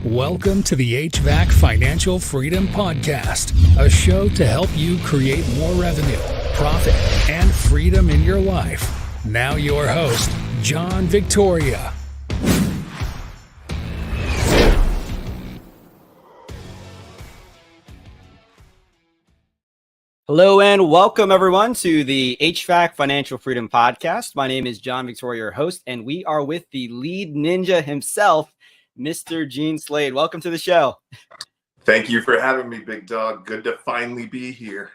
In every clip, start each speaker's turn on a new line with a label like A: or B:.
A: Welcome to the HVAC Financial Freedom Podcast, a show to help you create more revenue, profit, and freedom in your life. Now your host, John Victoria.
B: Hello and welcome everyone to the HVAC Financial Freedom Podcast. My name is John Victoria, your host, and we are with the lead ninja himself, Mr. Gene Slade. Welcome to the show.
C: Thank you for having me, big dog. Good to finally be here.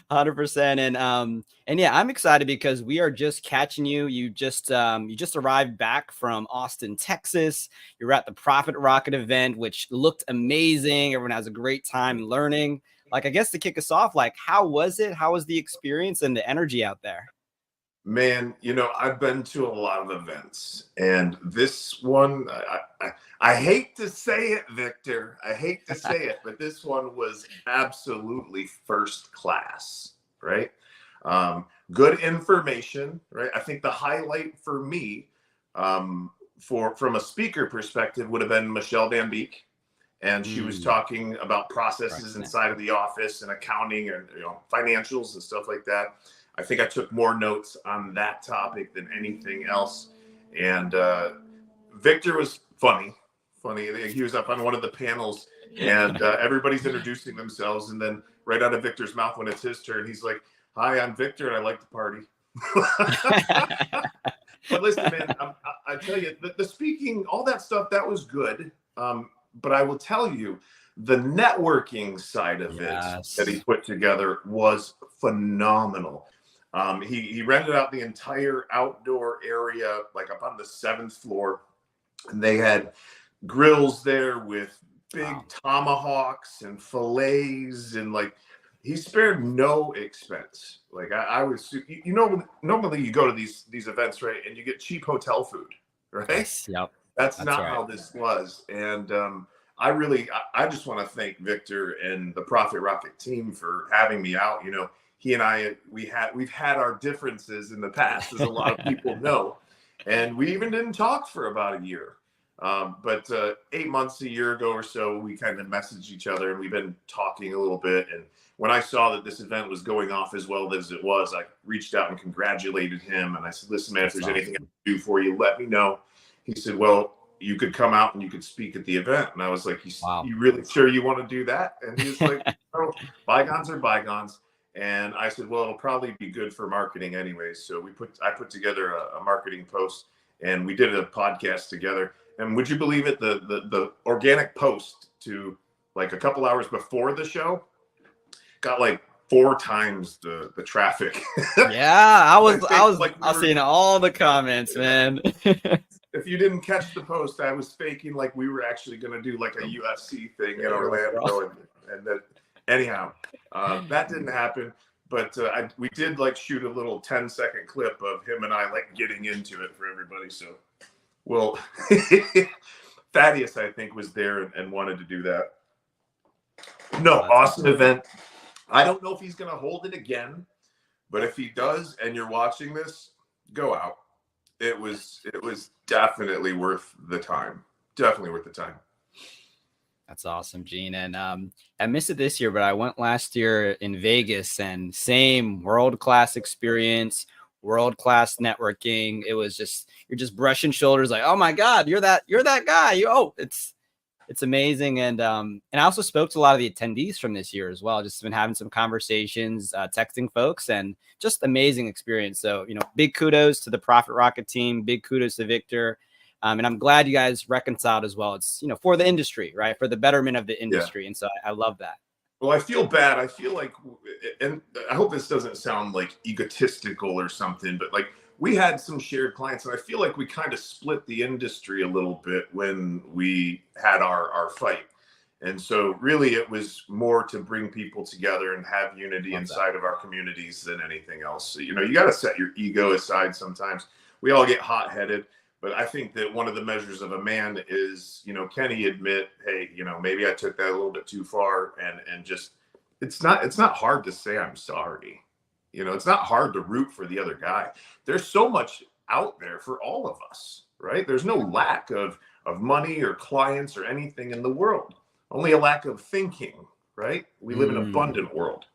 B: 100%. And yeah, I'm excited because we are just catching you. You just arrived back from Austin, Texas. You're at the Profit Rocket event, which looked amazing. Everyone has a great time learning. I guess to kick us off, how was it? How was the experience and the energy out there?
C: Man, I've been to a lot of events, and this one, I hate to say it, Victor. I hate to say it, but this one was absolutely first class, right? Good information, right? I think the highlight for me, from a speaker perspective, would have been Michelle Van Beek. And she was talking about processes inside of the office and accounting and financials and stuff like that. I think I took more notes on that topic than anything else. And Victor was funny. He was up on one of the panels, and everybody's introducing themselves. And then right out of Victor's mouth, when it's his turn, he's like, "Hi, I'm Victor, and I like to party." But listen, man, I tell you, the speaking, all that stuff, that was good. But I will tell you, the networking side of it that he put together was phenomenal. He rented out the entire outdoor area, up on the 7th floor. And they had grills there with big tomahawks and fillets. And he spared no expense. I was, normally you go to these events, right? And you get cheap hotel food, right?
B: Yes, yep.
C: That's not right. How this was. And I just want to thank Victor and the Profit Rocket team for having me out. He and I, we've had our differences in the past, as a lot of people know. And we even didn't talk for about a year. But 8 months, a year ago or so, we kind of messaged each other, and we've been talking a little bit. And when I saw that this event was going off as well as it was, I reached out and congratulated him. And I said, "Listen, man, if there's anything I can do for you, let me know." He said, "Well, you could come out and you could speak at the event." And I was like, "You really sure you want to do that?" And he was like, "Oh, bygones are bygones." And I said, "Well, it'll probably be good for marketing anyways." So I put together a marketing post, and we did a podcast together. And would you believe it? The organic post to a couple hours before the show got 4 times the traffic.
B: Yeah, I was seeing all the comments, man.
C: If you didn't catch the post, I was faking we were actually going to do a UFC thing in Orlando. And that, anyhow, that didn't happen. But we did shoot a little 10-second clip of him and I getting into it for everybody. So, well, Thaddeus, I think, was there and wanted to do that. No, awesome event. I don't know if he's going to hold it again, but if he does and you're watching this, go out. It was definitely worth the time. Definitely worth the time.
B: That's awesome, Gene. And I missed it this year, but I went last year in Vegas, and same world-class experience, world-class networking. It was you're just brushing shoulders oh my God, you're that guy. It's amazing. And I also spoke to a lot of the attendees from this year as well. Just been having some conversations, texting folks, and just amazing experience. So, big kudos to the Profit Rocket team. Big kudos to Victor. And I'm glad you guys reconciled as well. It's, for the industry, right? For the betterment of the industry. Yeah. And so I love that.
C: Well, I feel bad. I feel and I hope this doesn't sound egotistical or something, but we had some shared clients, and I feel we kind of split the industry a little bit when we had our fight. And so really it was more to bring people together and have unity inside of our communities than anything else. So, you got to set your ego aside sometimes. We all get hot-headed, but I think that one of the measures of a man is, can he admit, hey, maybe I took that a little bit too far, and just, it's not hard to say I'm sorry. It's not hard to root for the other guy. There's so much out there for all of us. right? There's no lack of money or clients or anything in the world, only a lack of thinking, right? We live in an abundant world.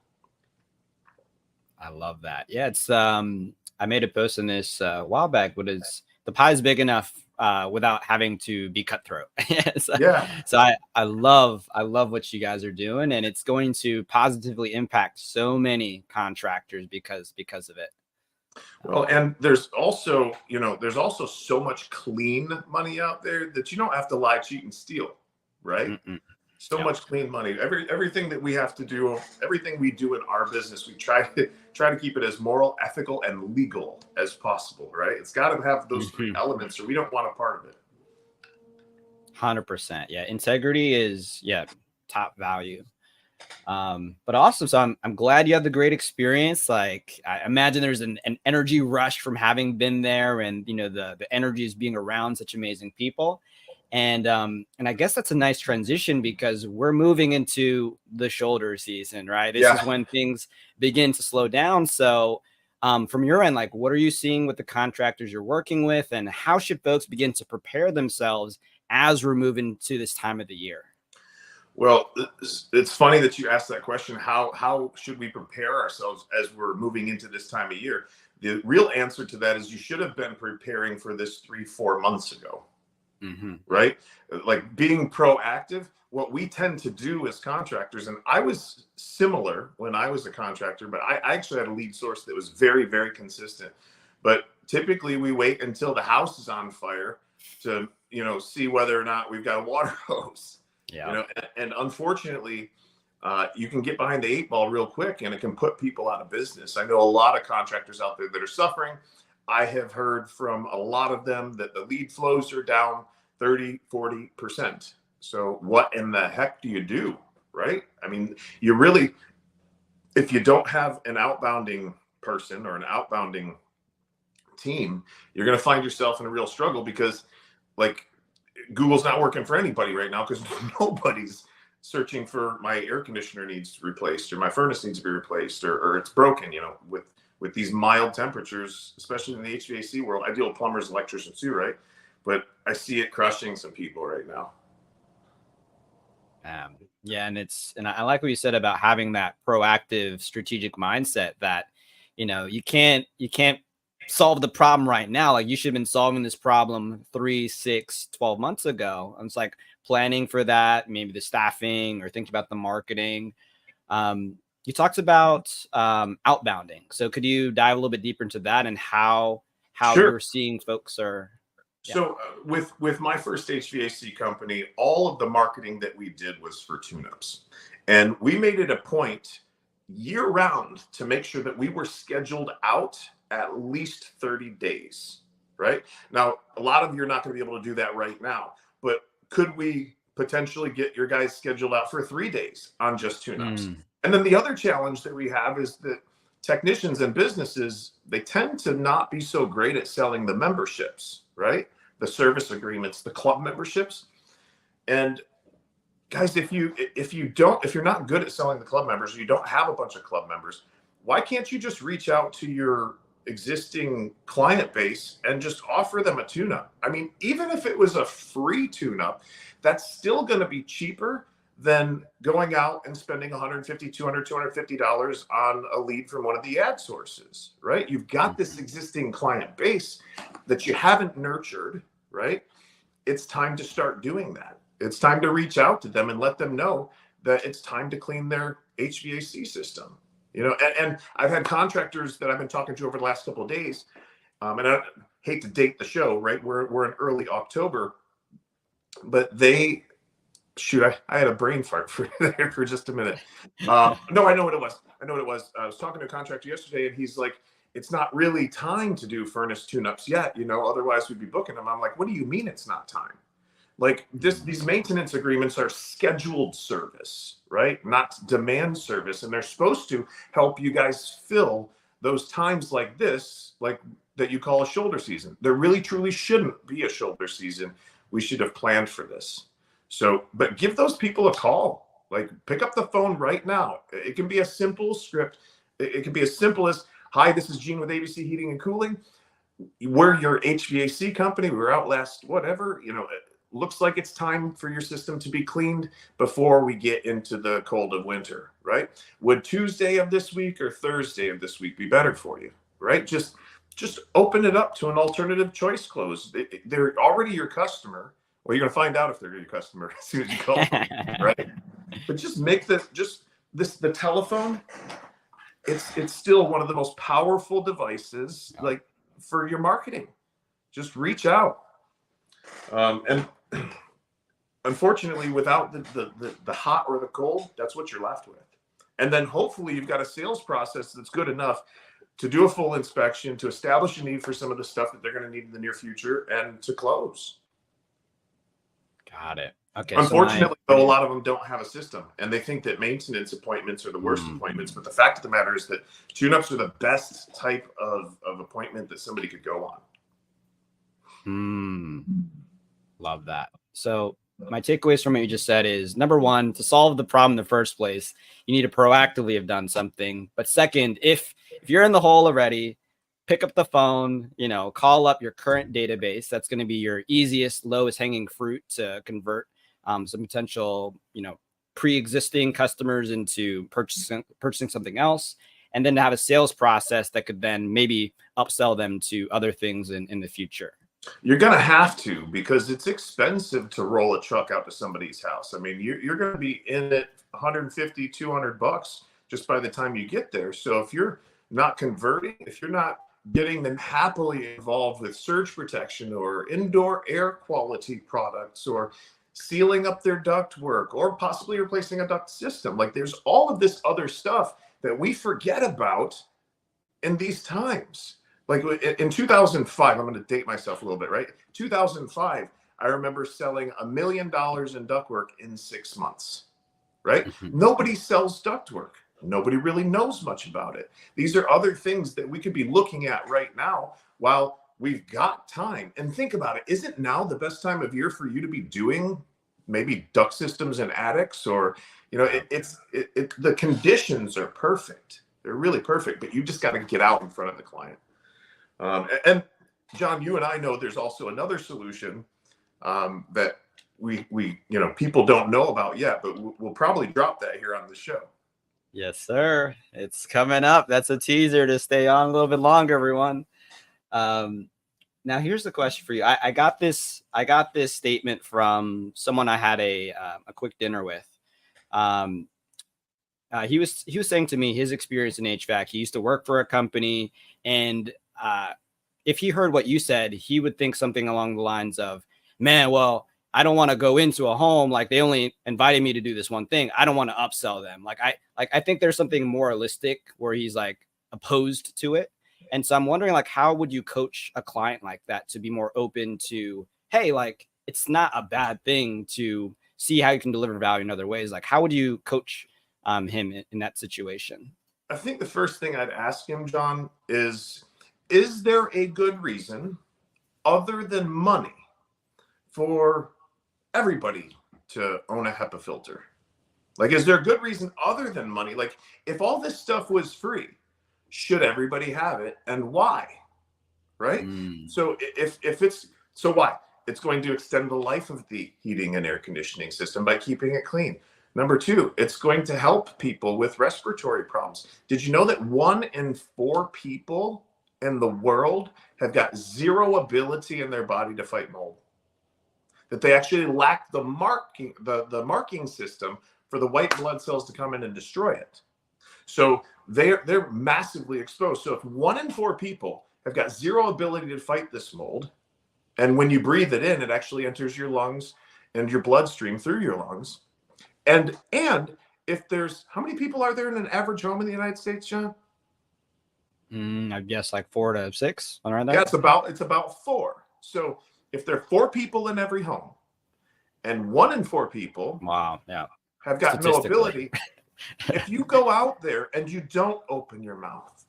B: I love that. Yeah, it's I made a post on this a while back, but it's the pie is big enough without having to be cutthroat. So I love what you guys are doing, and it's going to positively impact so many contractors because of it.
C: Well, and there's also so much clean money out there that you don't have to lie, cheat, and steal, right? So much clean money. Everything that we have to do, everything we do in our business, we try to keep it as moral, ethical, and legal as possible, right? It's got to have those three elements, or we don't want a part of it.
B: 100%. Yeah, integrity is top value. But awesome. So I'm glad you had the great experience. Like, I imagine there's an energy rush from having been there, and the energy is being around such amazing people. And I guess that's a nice transition because we're moving into the shoulder season, right? This is when things begin to slow down. So from your end, like, what are you seeing with the contractors you're working with, and how should folks begin to prepare themselves as we're moving to this time of the year?
C: Well, it's funny that you asked that question. How should we prepare ourselves as we're moving into this time of year? The real answer to that is you should have been preparing for this 3-4 months ago. Right? Like, being proactive. What we tend to do as contractors, and I was similar when I was a contractor, but I actually had a lead source that was very, very consistent. But typically we wait until the house is on fire to, see whether or not we've got a water hose. And unfortunately, you can get behind the 8 ball real quick, and it can put people out of business. I know a lot of contractors out there that are suffering. I have heard from a lot of them that the lead flows are down 30-40%. So what in the heck do you do, right? I mean, if you don't have an outbounding person or an outbounding team, you're going to find yourself in a real struggle, because like, Google's not working for anybody right now, because nobody's searching for my air conditioner needs replaced, or my furnace needs to be replaced, or it's broken, with these mild temperatures, especially in the HVAC world. I deal with plumbers, electricians too, right? But I see it crushing some people right now.
B: And I like what you said about having that proactive, strategic mindset that, you can't solve the problem right now. Like, you should have been solving this problem 3, 6, 12 months ago. And it's like planning for that, maybe the staffing, or thinking about the marketing. You talked about outbounding. So could you dive a little bit deeper into that, and how
C: Sure.
B: you're seeing folks are?
C: So with my first HVAC company, all of the marketing that we did was for tune-ups. And we made it a point year round to make sure that we were scheduled out at least 30 days, right? Now, a lot of you are not going to be able to do that right now, but could we potentially get your guys scheduled out for 3 days on just tune-ups? And then the other challenge that we have is that technicians and businesses, they tend to not be so great at selling the memberships, right? The service agreements, the club memberships. And guys, if you're not good at selling the club members, you don't have a bunch of club members, why can't you just reach out to your existing client base and just offer them a tune-up? I mean, even if it was a free tune-up, that's still going to be cheaper than going out and spending $150, $200, $250 on a lead from one of the ad sources, right? You've got this existing client base that you haven't nurtured, right? It's time to start doing that. It's time to reach out to them and let them know that it's time to clean their HVAC system. And I've had contractors that I've been talking to over the last couple of days, and I hate to date the show, right? We're in early October, but I had a brain fart for just a minute. No, I know what it was. I was talking to a contractor yesterday, and he's like, it's not really time to do furnace tune-ups yet, otherwise we'd be booking them. I'm like, what do you mean it's not time? Like, these maintenance agreements are scheduled service, right? Not demand service. And they're supposed to help you guys fill those times like this, like that you call a shoulder season. There really truly shouldn't be a shoulder season. We should have planned for this. So, but give those people a call. Like, pick up the phone right now. It can be a simple script. It can be as simple as, hi, this is Gene with ABC Heating and Cooling. we're your HVAC company. We were out last, whatever, it looks like it's time for your system to be cleaned before we get into the cold of winter, right? Would Tuesday of this week or Thursday of this week be better for you, right? Just open it up to an alternative choice close. They're already your customer. Well, you're going to find out if they're your customer as soon as you call them, right? But just make the telephone, it's still one of the most powerful devices, like, for your marketing. Just reach out. And unfortunately, without the hot or the cold, that's what you're left with. And then hopefully you've got a sales process that's good enough to do a full inspection, to establish a need for some of the stuff that they're going to need in the near future, and to close.
B: Got it. Okay.
C: Unfortunately, though, a lot of them don't have a system, and they think that maintenance appointments are the worst appointments. But the fact of the matter is that tune-ups are the best type of appointment that somebody could go on.
B: Love that. So my takeaways from what you just said is, number one, to solve the problem in the first place, you need to proactively have done something. But second, if you're in the hole already, pick up the phone, call up your current database. That's going to be your easiest, lowest hanging fruit to convert some potential, pre-existing customers into purchasing something else. And then to have a sales process that could then maybe upsell them to other things in the future.
C: You're going to have to, because it's expensive to roll a truck out to somebody's house. I mean, you're going to be in it $150, $200 just by the time you get there. So if you're not converting, if you're not getting them happily involved with surge protection or indoor air quality products, or sealing up their duct work, or possibly replacing a duct system, like, there's all of this other stuff that we forget about in these times. Like in 2005, I'm going to date myself a little bit, right? 2005, I remember selling $1 million in ductwork in 6 months, right? Nobody sells ductwork. Nobody really knows much about it. These are other things that we could be looking at right now while we've got time. And think about it. Isn't now the best time of year for you to be doing maybe duct systems in attics? Or, the conditions are perfect. They're really perfect, but you just got to get out in front of the client. And John, you and I know there's also another solution that we people don't know about yet, but we'll probably drop that here on the show.
B: Yes, sir. It's coming up. That's a teaser to stay on a little bit longer, everyone. Now here's the question for you. I got this statement from someone I had a quick dinner with. He was saying to me his experience in HVAC. He used to work for a company, and if he heard what you said, he would think something along the lines of, man, well, I don't want to go into a home. Like, they only invited me to do this one thing. I don't want to upsell them. I think there's something moralistic where he's like opposed to it. And so I'm wondering, like, how would you coach a client like that to be more open to, hey, like, it's not a bad thing to see how you can deliver value in other ways? Like, how would you coach him in that situation?
C: I think the first thing I'd ask him, John, is there a good reason other than money for everybody to own a HEPA filter? Like, is there a good reason other than money? Like, if all this stuff was free, should everybody have it, and why? Right? So why? It's going to extend the life of the heating and air conditioning system by keeping it clean. Number two, it's going to help people with respiratory problems. Did you know that 1 in 4 people in the world have got zero ability in their body to fight mold? That they actually lack the marking system for the white blood cells to come in and destroy it. So they're massively exposed. So if 1 in 4 people have got zero ability to fight this mold, and when you breathe it in, it actually enters your lungs and your bloodstream through your lungs. And if there's, how many people are there in an average home in the United States, John?
B: I guess like 4 to 6 around that.
C: Yeah, it's about 4. So if there are 4 people in every home, and 1 in 4 people,
B: wow, yeah,
C: have got no ability. If you go out there and you don't open your mouth,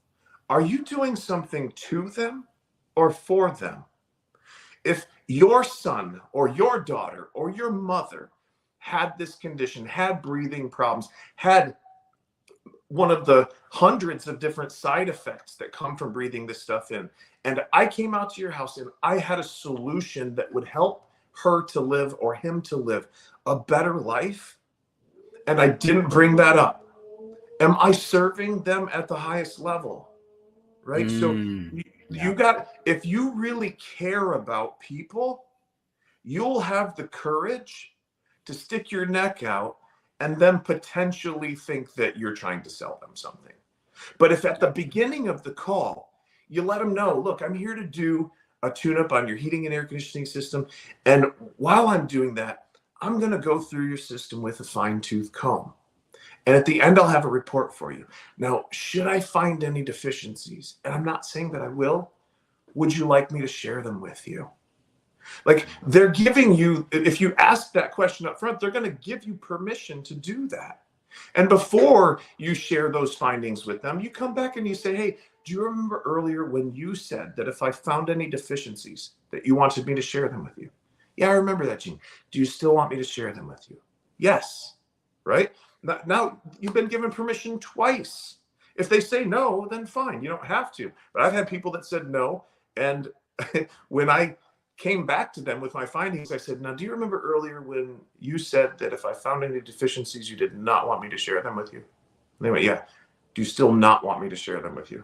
C: are you doing something to them or for them? If your son or your daughter or your mother had this condition, had breathing problems, had one of the hundreds of different side effects that come from breathing this stuff in, and I came out to your house and I had a solution that would help her to live or him to live a better life, and I didn't bring that up, am I serving them at the highest level? Right? So you got, if you really care about people, you'll have the courage to stick your neck out and then potentially think that you're trying to sell them something. But if at the beginning of the call, you let them know, look, I'm here to do a tune-up on your heating and air conditioning system. And while I'm doing that, I'm going to go through your system with a fine-tooth comb. And at the end, I'll have a report for you. Now, should I find any deficiencies, and I'm not saying that I will, would you like me to share them with you? Like, they're giving you, if you ask that question up front, they're going to give you permission to do that. And before you share those findings with them, you come back and you say, hey, do you remember earlier when you said that if I found any deficiencies that you wanted me to share them with you? Yeah, I remember that, Gene. Do you still want me to share them with you? Yes. Right? Now you've been given permission twice. If they say no, then fine. You don't have to. But I've had people that said no. And when I came back to them with my findings, I said, now, do you remember earlier when you said that if I found any deficiencies, you did not want me to share them with you? And they went, yeah. Do you still not want me to share them with you?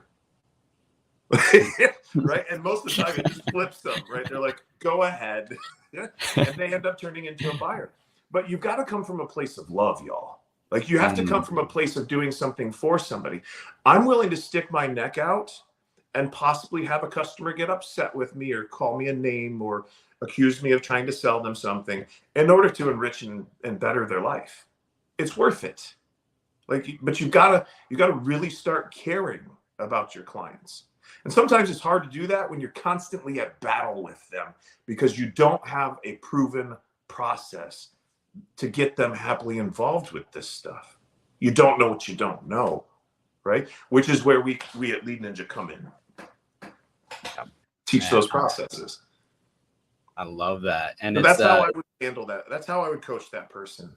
C: Right? And most of the time it just flips them, right? They're like, go ahead. And they end up turning into a buyer. But you've got to come from a place of love, y'all. Like, you have to come from a place of doing something for somebody. I'm willing to stick my neck out and possibly have a customer get upset with me or call me a name or accuse me of trying to sell them something in order to enrich and better their life. It's worth it. Like, but you gotta really start caring about your clients. And sometimes it's hard to do that when you're constantly at battle with them because you don't have a proven process to get them happily involved with this stuff. You don't know what you don't know, right? Which is where we at Lead Ninja come in. Teach those processes.
B: I love that. And
C: that's how I would handle that. That's how I would coach that person.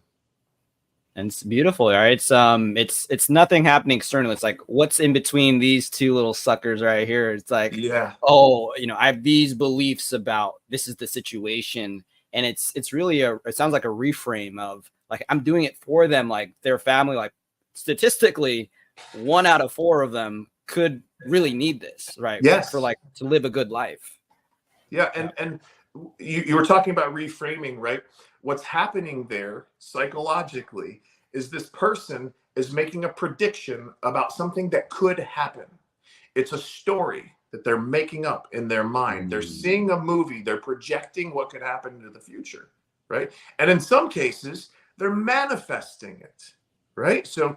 B: And it's beautiful, right? It's nothing happening externally. It's like, what's in between these two little suckers right here? It's like, oh, I have these beliefs about this is the situation. And it's really it sounds like a reframe of like, I'm doing it for them. Like, their family, like statistically 1 out of 4 of them could really need this, right?
C: Yes.
B: For like to live a good life.
C: Yeah. And you were talking about reframing, right? What's happening there psychologically is this person is making a prediction about something that could happen. It's a story that they're making up in their mind. They're seeing a movie. They're projecting what could happen into the future, right? And in some cases, they're manifesting it, right? So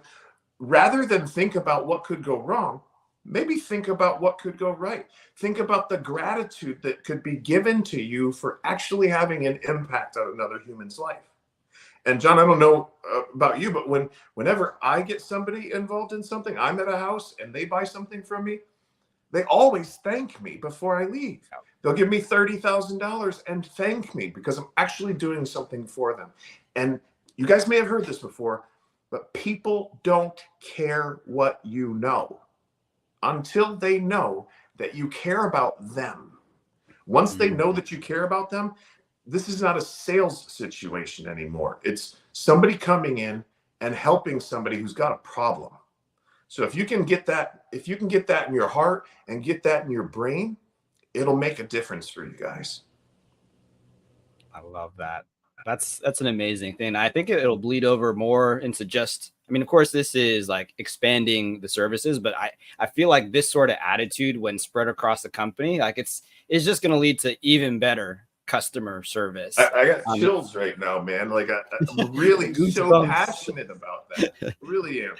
C: rather than think about what could go wrong, maybe think about what could go right. Think about the gratitude that could be given to you for actually having an impact on another human's life. And John, I don't know about you, but whenever I get somebody involved in something, I'm at a house and they buy something from me, they always thank me before I leave. They'll give me $30,000 and thank me because I'm actually doing something for them. And you guys may have heard this before, but people don't care what you know until they know that you care about them. Once they know that you care about them, this is not a sales situation anymore. It's somebody coming in and helping somebody who's got a problem. So if you can get that in your heart and get that in your brain, it'll make a difference for you guys.
B: I love that. That's an amazing thing. I think it'll bleed over more into just, of course, this is like expanding the services, but I feel like this sort of attitude when spread across the company, like it's just going to lead to even better customer service.
C: I got chills right now, man. Like I'm really so passionate about that. I really am.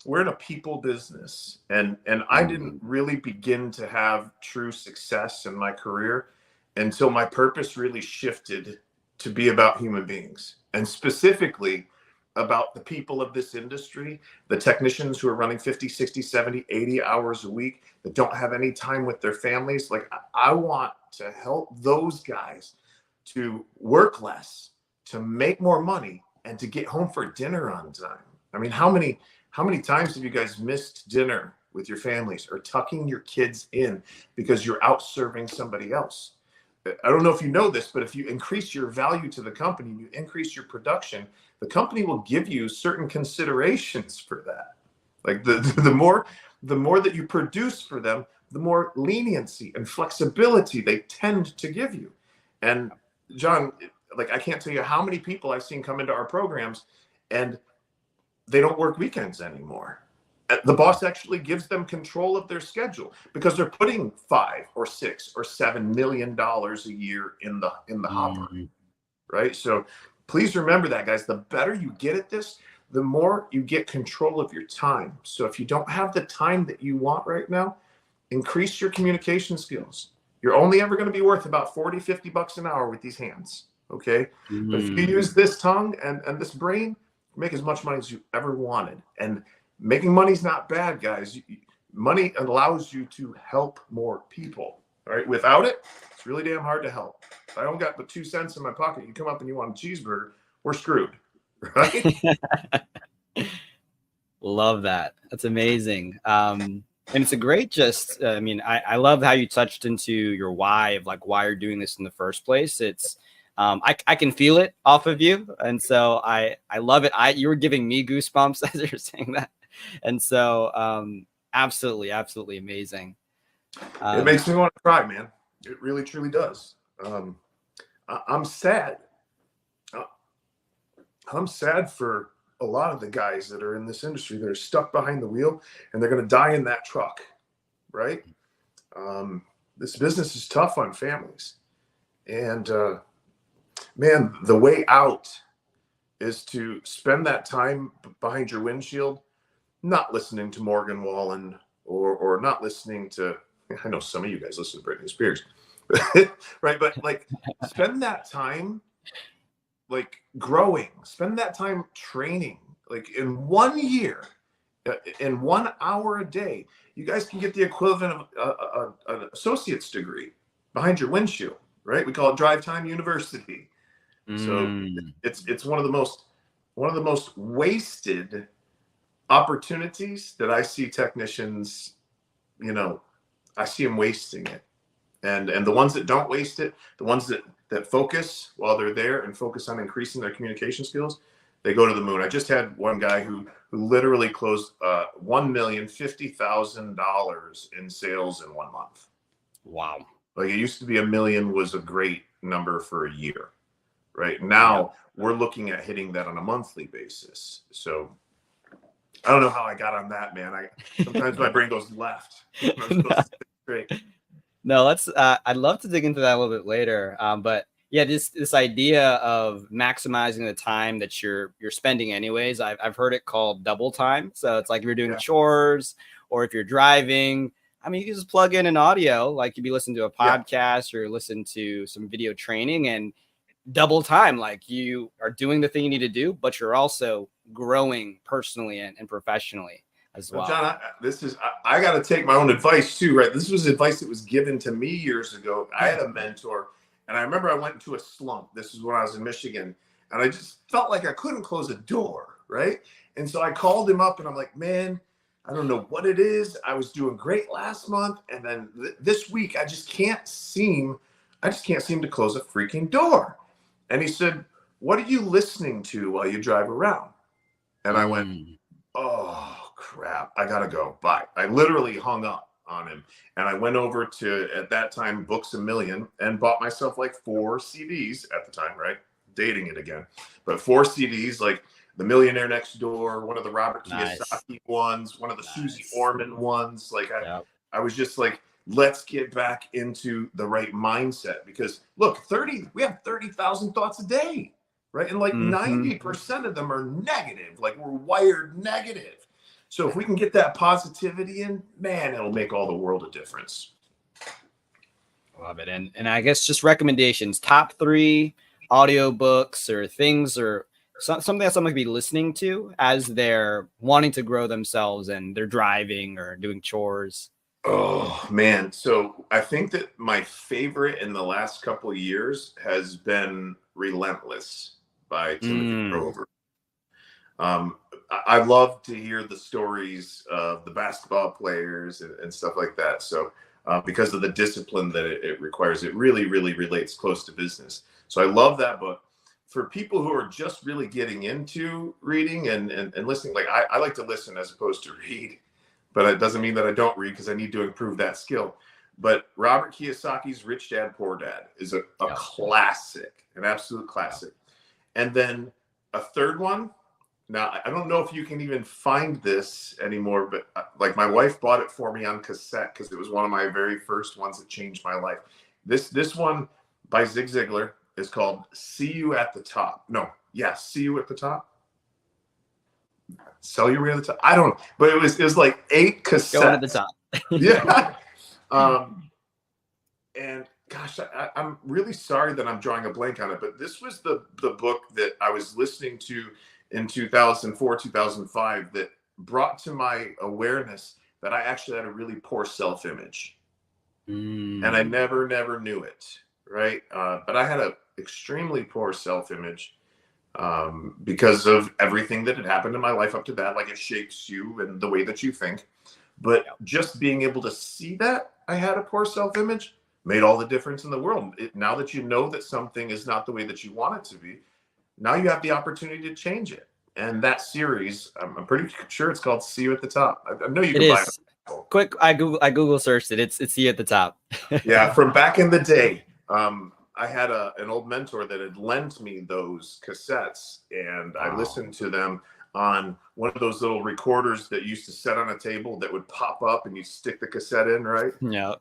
C: We're in a people business, and I didn't really begin to have true success in my career until my purpose really shifted to be about human beings, and specifically about the people of this industry, the technicians who are running 50, 60, 70, 80 hours a week that don't have any time with their families. Like, I want to help those guys to work less, to make more money, and to get home for dinner on time. How many times have you guys missed dinner with your families or tucking your kids in because you're out serving somebody else. I don't know if you know this, but if you increase your value to the company, you increase your production, the company will give you certain considerations for that. Like the more that you produce for them, the more leniency and flexibility they tend to give you. And John, like I can't tell you how many people I've seen come into our programs and they don't work weekends anymore. The boss actually gives them control of their schedule because they're putting $5 or $6 or $7 million a year in the hopper, right? So please remember that, guys. The better you get at this, the more you get control of your time. So if you don't have the time that you want right now, increase your communication skills. You're only ever going to be worth about $40-50 an hour with these hands, okay? But if you use this tongue and this brain, make as much money as you ever wanted. And making money is not bad, guys. Money allows you to help more people, all right? Without it, it's really damn hard to help. If I don't got but 2 cents in my pocket, you come up and you want a cheeseburger, we're screwed, right?
B: Love that. That's amazing. And it's a great I love how you touched into your why of like why you're doing this in the first place. It's I can feel it off of you. And so I love it. You were giving me goosebumps as you're saying that. And so absolutely amazing.
C: It makes me want to cry, man. It really, truly does. I'm sad. I'm sad for a lot of the guys that are in this industry that are stuck behind the wheel and they're going to die in that truck, right? This business is tough on families. And man, the way out is to spend that time behind your windshield, not listening to Morgan Wallen or not listening to, I know some of you guys listen to Britney Spears, right? But like spend that time like growing, spend that time training. Like in 1 year, in 1 hour a day, you guys can get the equivalent of an associate's degree behind your windshield, right? We call it Drive Time University. So it's one of the most wasted opportunities that I see technicians, I see them wasting it. And the ones that don't waste it, the ones that focus while they're there and focus on increasing their communication skills, they go to the moon. I just had one guy who literally closed $1,050,000 in sales in 1 month.
B: Wow.
C: Like it used to be $1 million was a great number for a year. Right now, we're looking at hitting that on a monthly basis. So I don't know how I got on that, man. Sometimes my brain goes left.
B: No, let's. I'd love to dig into that a little bit later. But yeah, this idea of maximizing the time that you're spending anyways. I've heard it called double time. So it's like if you're doing chores or if you're driving. I mean, you can just plug in an audio, like you'd be listening to a podcast or listen to some video training and double time, like you are doing the thing you need to do, but you're also growing personally and professionally as well.
C: John, I got to take my own advice too, right? This was advice that was given to me years ago. I had a mentor and I remember I went into a slump. This is when I was in Michigan and I just felt like I couldn't close a door, right? And so I called him up and I'm like, man, I don't know what it is. I was doing great last month. And then this week, I just can't seem to close a freaking door. And he said, what are you listening to while you drive around? And I went, oh, crap. I got to go. Bye. I literally hung up on him. And I went over to, at that time, Books A Million and bought myself like 4 CDs at the time, right? Dating it again. But 4 CDs, like The Millionaire Next Door, one of the Robert Kiyosaki ones, one of the Susie Orman ones. Like I was just like, let's get back into the right mindset because look, we have 30,000 thoughts a day, right? And like 90% of them are negative. Like we're wired negative. So if we can get that positivity in, man, it'll make all the world a difference.
B: Love it. And I guess just recommendations, top 3 audiobooks or things or something that someone could be listening to as they're wanting to grow themselves and they're driving or doing chores.
C: Oh, man. So I think that my favorite in the last couple of years has been Relentless by Timothy Grover. I love to hear the stories of the basketball players and stuff like that. So because of the discipline that it requires, it really, really relates close to business. So I love that book. For people who are just really getting into reading and listening, like I like to listen as opposed to read, but it doesn't mean that I don't read because I need to improve that skill. But Robert Kiyosaki's Rich Dad, Poor Dad is a classic, an absolute classic. And then a third one. Now, I don't know if you can even find this anymore, but like my wife bought it for me on cassette because it was one of my very first ones that changed my life. This one by Zig Ziglar is called See You at the Top. See You at the Top. Sell You at the Top. I don't know, but it was like 8 cassettes.
B: Going at the top.
C: Yeah. And gosh, I'm really sorry that I'm drawing a blank on it, but this was the book that I was listening to in 2004, 2005 that brought to my awareness that I actually had a really poor self-image. And I never knew it, right? But I had an extremely poor self-image because of everything that had happened in my life up to that. Like, it shapes you and the way that you think. But just being able to see that I had a poor self-image made all the difference in the world. Now that you know that something is not the way that you want it to be, now you have the opportunity to change it. And that series, I'm pretty sure it's called See You at the Top. I know you can buy it.
B: Quick, I Google searched it. It's See You at the Top.
C: Yeah, from back in the day. I had an old mentor that had lent me those cassettes, and I listened to them on one of those little recorders that used to set on a table that would pop up and you stick the cassette in, right?
B: Yeah.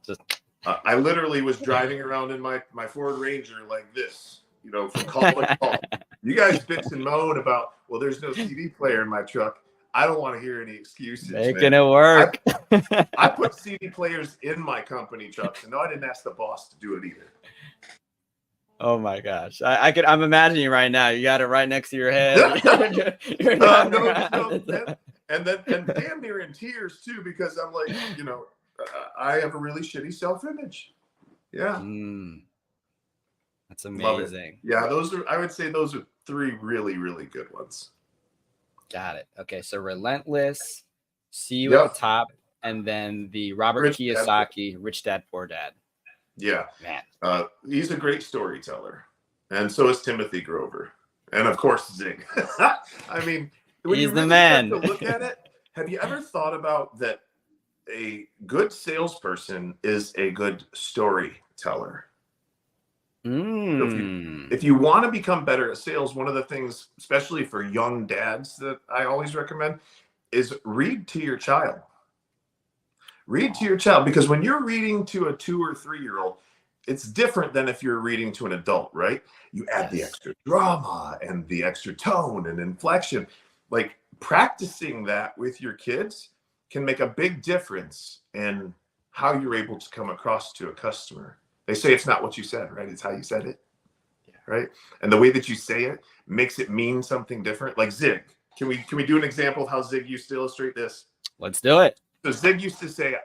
C: I literally was driving around in my Ford Ranger like this, from call to call. You guys bitch and moan about, well, there's no CD player in my truck. I don't want to hear any excuses.
B: Making it work.
C: I put CD players in my company trucks, and no, I didn't ask the boss to do it either.
B: Oh my gosh. I'm imagining right now. You got it right next to your head.
C: And damn near in tears too, because I'm like, I have a really shitty self-image. Yeah.
B: That's amazing.
C: Yeah, I would say those are 3 really, really good ones.
B: Got it. Okay. So Relentless, See You at the Top, and then the Robert Kiyosaki, Rich Dad, Poor Dad.
C: Yeah.
B: Man.
C: He's a great storyteller. And so is Timothy Grover. And of course, Zig. I mean, when
B: he's
C: you really
B: the man.
C: start to look at it, have you ever thought about that a good salesperson is a good storyteller? If you want to become better at sales, one of the things, especially for young dads, that I always recommend is read to your child. Read to your child, because when you're reading to a 2 or 3-year-old, it's different than if you're reading to an adult, right? You add the extra drama and the extra tone and inflection. Like, practicing that with your kids can make a big difference in how you're able to come across to a customer. They say it's not what you said, right? It's how you said it, right? And the way that you say it makes it mean something different. Like Zig, can we do an example of how Zig used to illustrate this?
B: Let's do it.
C: So Zig used to say,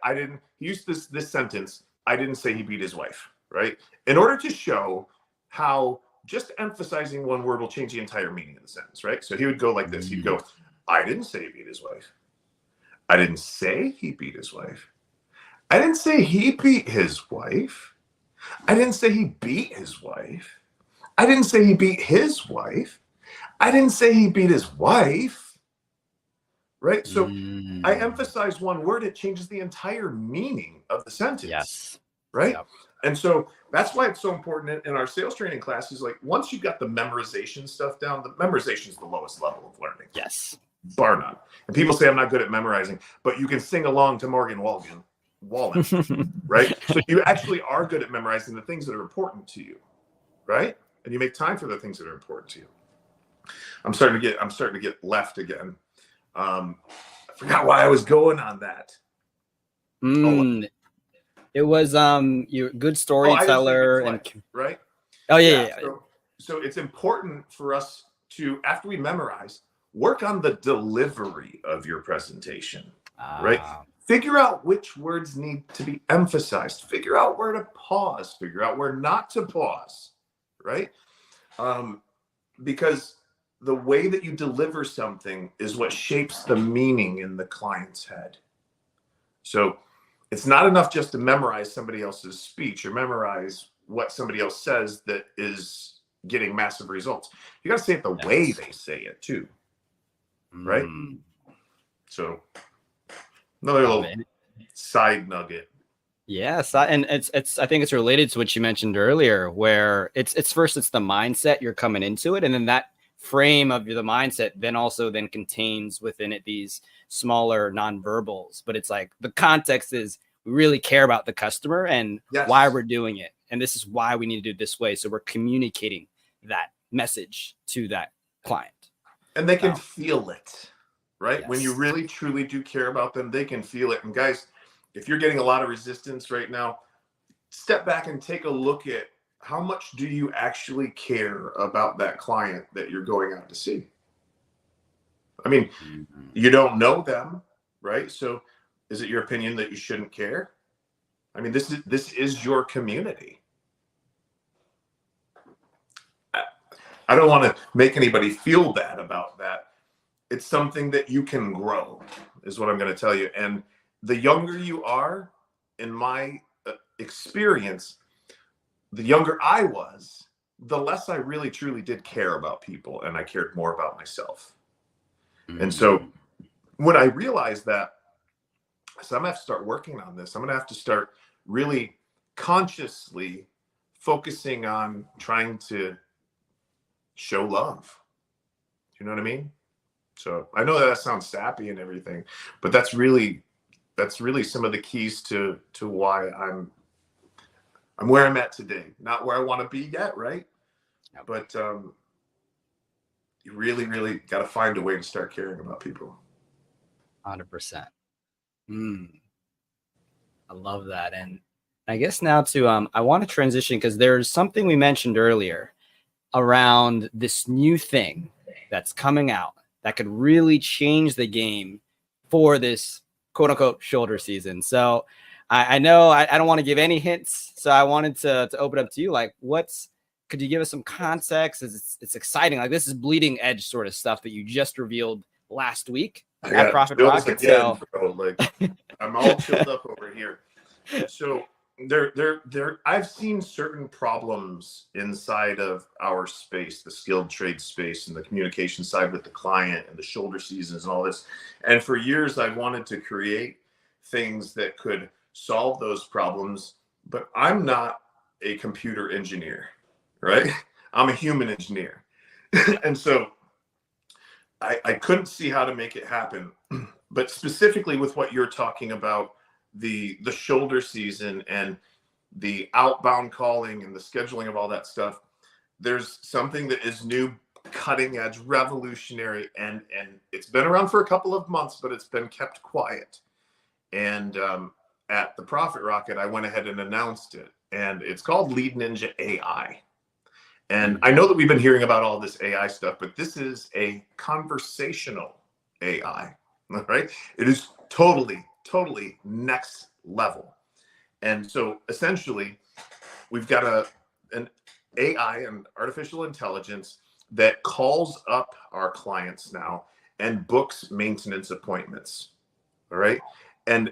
C: he used this sentence, I didn't say he beat his wife, right? In order to show how just emphasizing one word will change the entire meaning of the sentence, right? So he would go like this. He'd go, I didn't say he beat his wife. I didn't say he beat his wife. I didn't say he beat his wife. I didn't say he beat his wife. I didn't say he beat his wife. I didn't say he beat his wife. Right? So I emphasize one word, it changes the entire meaning of the sentence.
B: Yes.
C: Right?
B: Yep.
C: And so that's why it's so important in our sales training classes. Like, once you've got the memorization stuff down, the memorization is the lowest level of learning.
B: Yes.
C: Bar none. And people say I'm not good at memorizing, but you can sing along to Morgan Wallen, right? So you actually are good at memorizing the things that are important to you, right? And you make time for the things that are important to you. I'm starting to get left again. I forgot why I was going on that.
B: It was you're a good storyteller
C: right?
B: Oh yeah.
C: So it's important for us to, after we memorize, work on the delivery of your presentation, right? Figure out which words need to be emphasized. Figure out where to pause. Figure out where not to pause, right? Because the way that you deliver something is what shapes the meaning in the client's head. So it's not enough just to memorize somebody else's speech or memorize what somebody else says that is getting massive results. You got to say it the way they say it too, right? So another little side nugget.
B: Yes, and it's I think it's related to what you mentioned earlier, where it's first it's the mindset you're coming into it, and then that frame of the mindset then contains within it these smaller nonverbals. But it's like the context is we really care about the customer and why we're doing it, and this is why we need to do it this way. So we're communicating that message to that client,
C: and they can feel it, right?
B: Yes.
C: When you really truly do care about them, they can feel it. And guys, if you're getting a lot of resistance right now, step back and take a look at how much do you actually care about that client that you're going out to see? I mean, you don't know them, right? So is it your opinion that you shouldn't care? I mean, this is your community. I don't want to make anybody feel bad about that. It's something that you can grow, is what I'm going to tell you. And the younger you are, in my experience, the younger I was, the less I really truly did care about people, and I cared more about myself. And so when I realized that, so I'm going to have to start working on this. I'm going to have to start really consciously focusing on trying to show love. You know what I mean? So I know that sounds sappy and everything, but that's really some of the keys to why I'm where I'm at today. Not where I want to be yet, right? But you really, really got to find a way to start caring about people.
B: 100%. I love that. And I guess now to I want to transition because there's something we mentioned earlier around this new thing that's coming out that could really change the game for this quote unquote shoulder season. So I know I don't want to give any hints. So I wanted to open up to you. Like, could you give us some context? It's exciting. Like, this is bleeding edge sort of stuff that you just revealed last week at Profit Rocket.
C: Again, bro. Like, I'm all chilled up over here. So I've seen certain problems inside of our space, the skilled trade space and the communication side with the client and the shoulder seasons and all this. And for years, I wanted to create things that could solve those problems, but I'm not a computer engineer, right? I'm a human engineer. And so I couldn't see how to make it happen. But specifically with what you're talking about, the shoulder season and the outbound calling and the scheduling of all that stuff, there's something that is new, cutting edge, revolutionary, and it's been around for a couple of months, but it's been kept quiet. And at the Profit Rocket, I went ahead and announced it, and it's called Lead Ninja AI. And I know that we've been hearing about all this AI stuff, but this is a conversational AI, right? It is totally next level. And so essentially, we've got an AI and artificial intelligence that calls up our clients now and books maintenance appointments. All right. And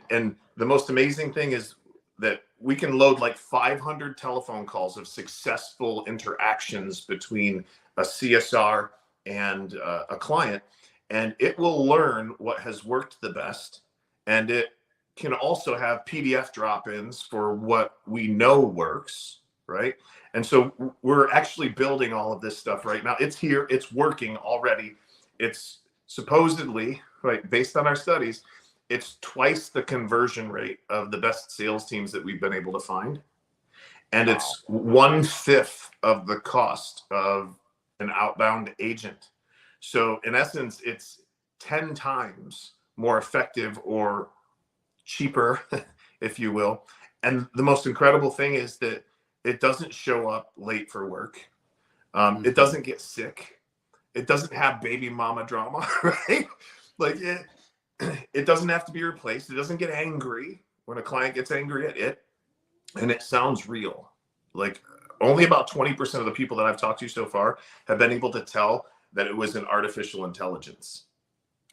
C: the most amazing thing is that we can load like 500 telephone calls of successful interactions between a CSR and a client, and it will learn what has worked the best. And it can also have PDF drop-ins for what we know works, right? And so we're actually building all of this stuff right now. It's here, it's working already. It's supposedly, right, based on our studies, it's twice the conversion rate of the best sales teams that we've been able to find. And it's 1/5 of the cost of an outbound agent. So in essence, it's 10 times more effective or cheaper, if you will. And the most incredible thing is that it doesn't show up late for work. It doesn't get sick. It doesn't have baby mama drama, right? Like it doesn't have to be replaced. It doesn't get angry when a client gets angry at it. And it sounds real. Like only about 20% of the people that I've talked to so far have been able to tell that it was an artificial intelligence.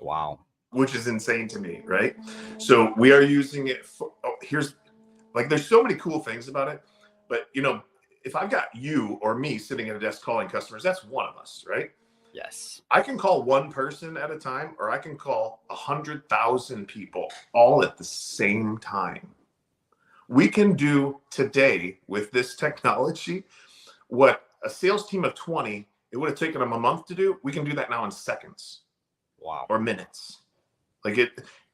B: Wow.
C: Which is insane to me, right? So we are using it for, there's so many cool things about it, but if I've got you or me sitting at a desk calling customers, that's one of us, right?
B: Yes.
C: I can call one person at a time, or I can call 100,000 people all at the same time. We can do today with this technology what a sales team of 20, it would have taken them a month to do. We can do that now in seconds.
B: Wow.
C: Or minutes.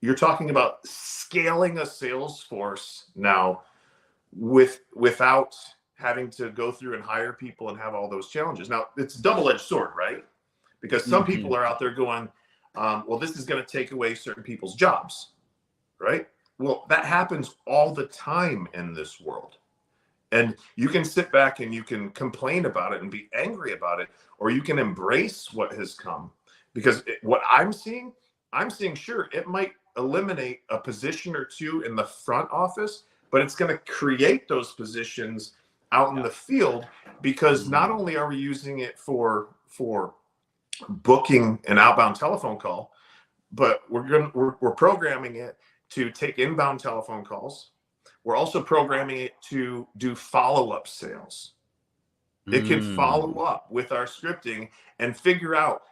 C: You're talking about scaling a sales force now without having to go through and hire people and have all those challenges. Now, it's a double-edged sword, right? Because some people are out there going, well, this is going to take away certain people's jobs, right? Well, that happens all the time in this world. And you can sit back and you can complain about it and be angry about it, or you can embrace what has come. Because what I'm seeing, sure, it might eliminate a position or two in the front office, but it's going to create those positions out in the field, because not only are we using it for booking an outbound telephone call, but we're programming it to take inbound telephone calls. We're also programming it to do follow-up sales. It can follow up with our scripting and figure out